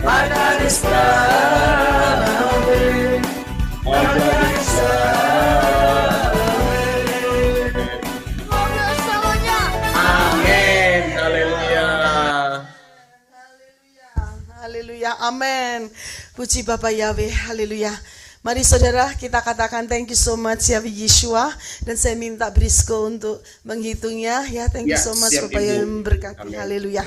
Our God is Yahweh. Our God is Amin. Haleluya. Haleluya, amin. Puji Bapak Yahweh, haleluya. Mari saudara kita katakan thank you so much Yahweh Yeshua. Dan saya minta Brisco untuk menghitungnya ya. Thank you Ya, so much siap, Bapak Ibu. Yahweh memberkati, Amin. haleluya.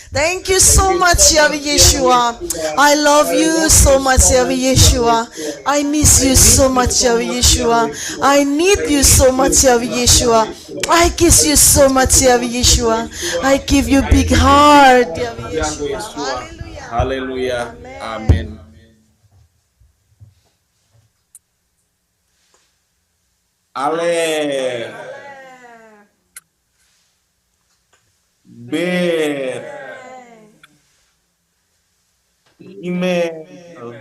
Thank you so much Yahweh Yeshua. I love you so much Yahweh Yeshua. I miss you so much Yahweh Yeshua. I need you so much Yahweh Yeshua. I kiss you so much Yahweh Yeshua. I give you big heart Yahweh Yahweh Yeshua. Yeshua. Haleluya. Amin. Ale. Ber. Email.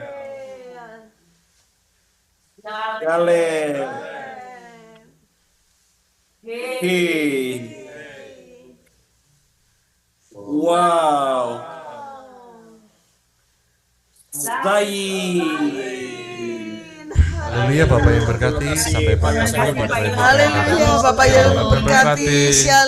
Gale. Hey. Wow. Zai. Haleluya, Bapak yang berkati. Sampai pada Haleluya, Bapak yang memberkati. Shalom.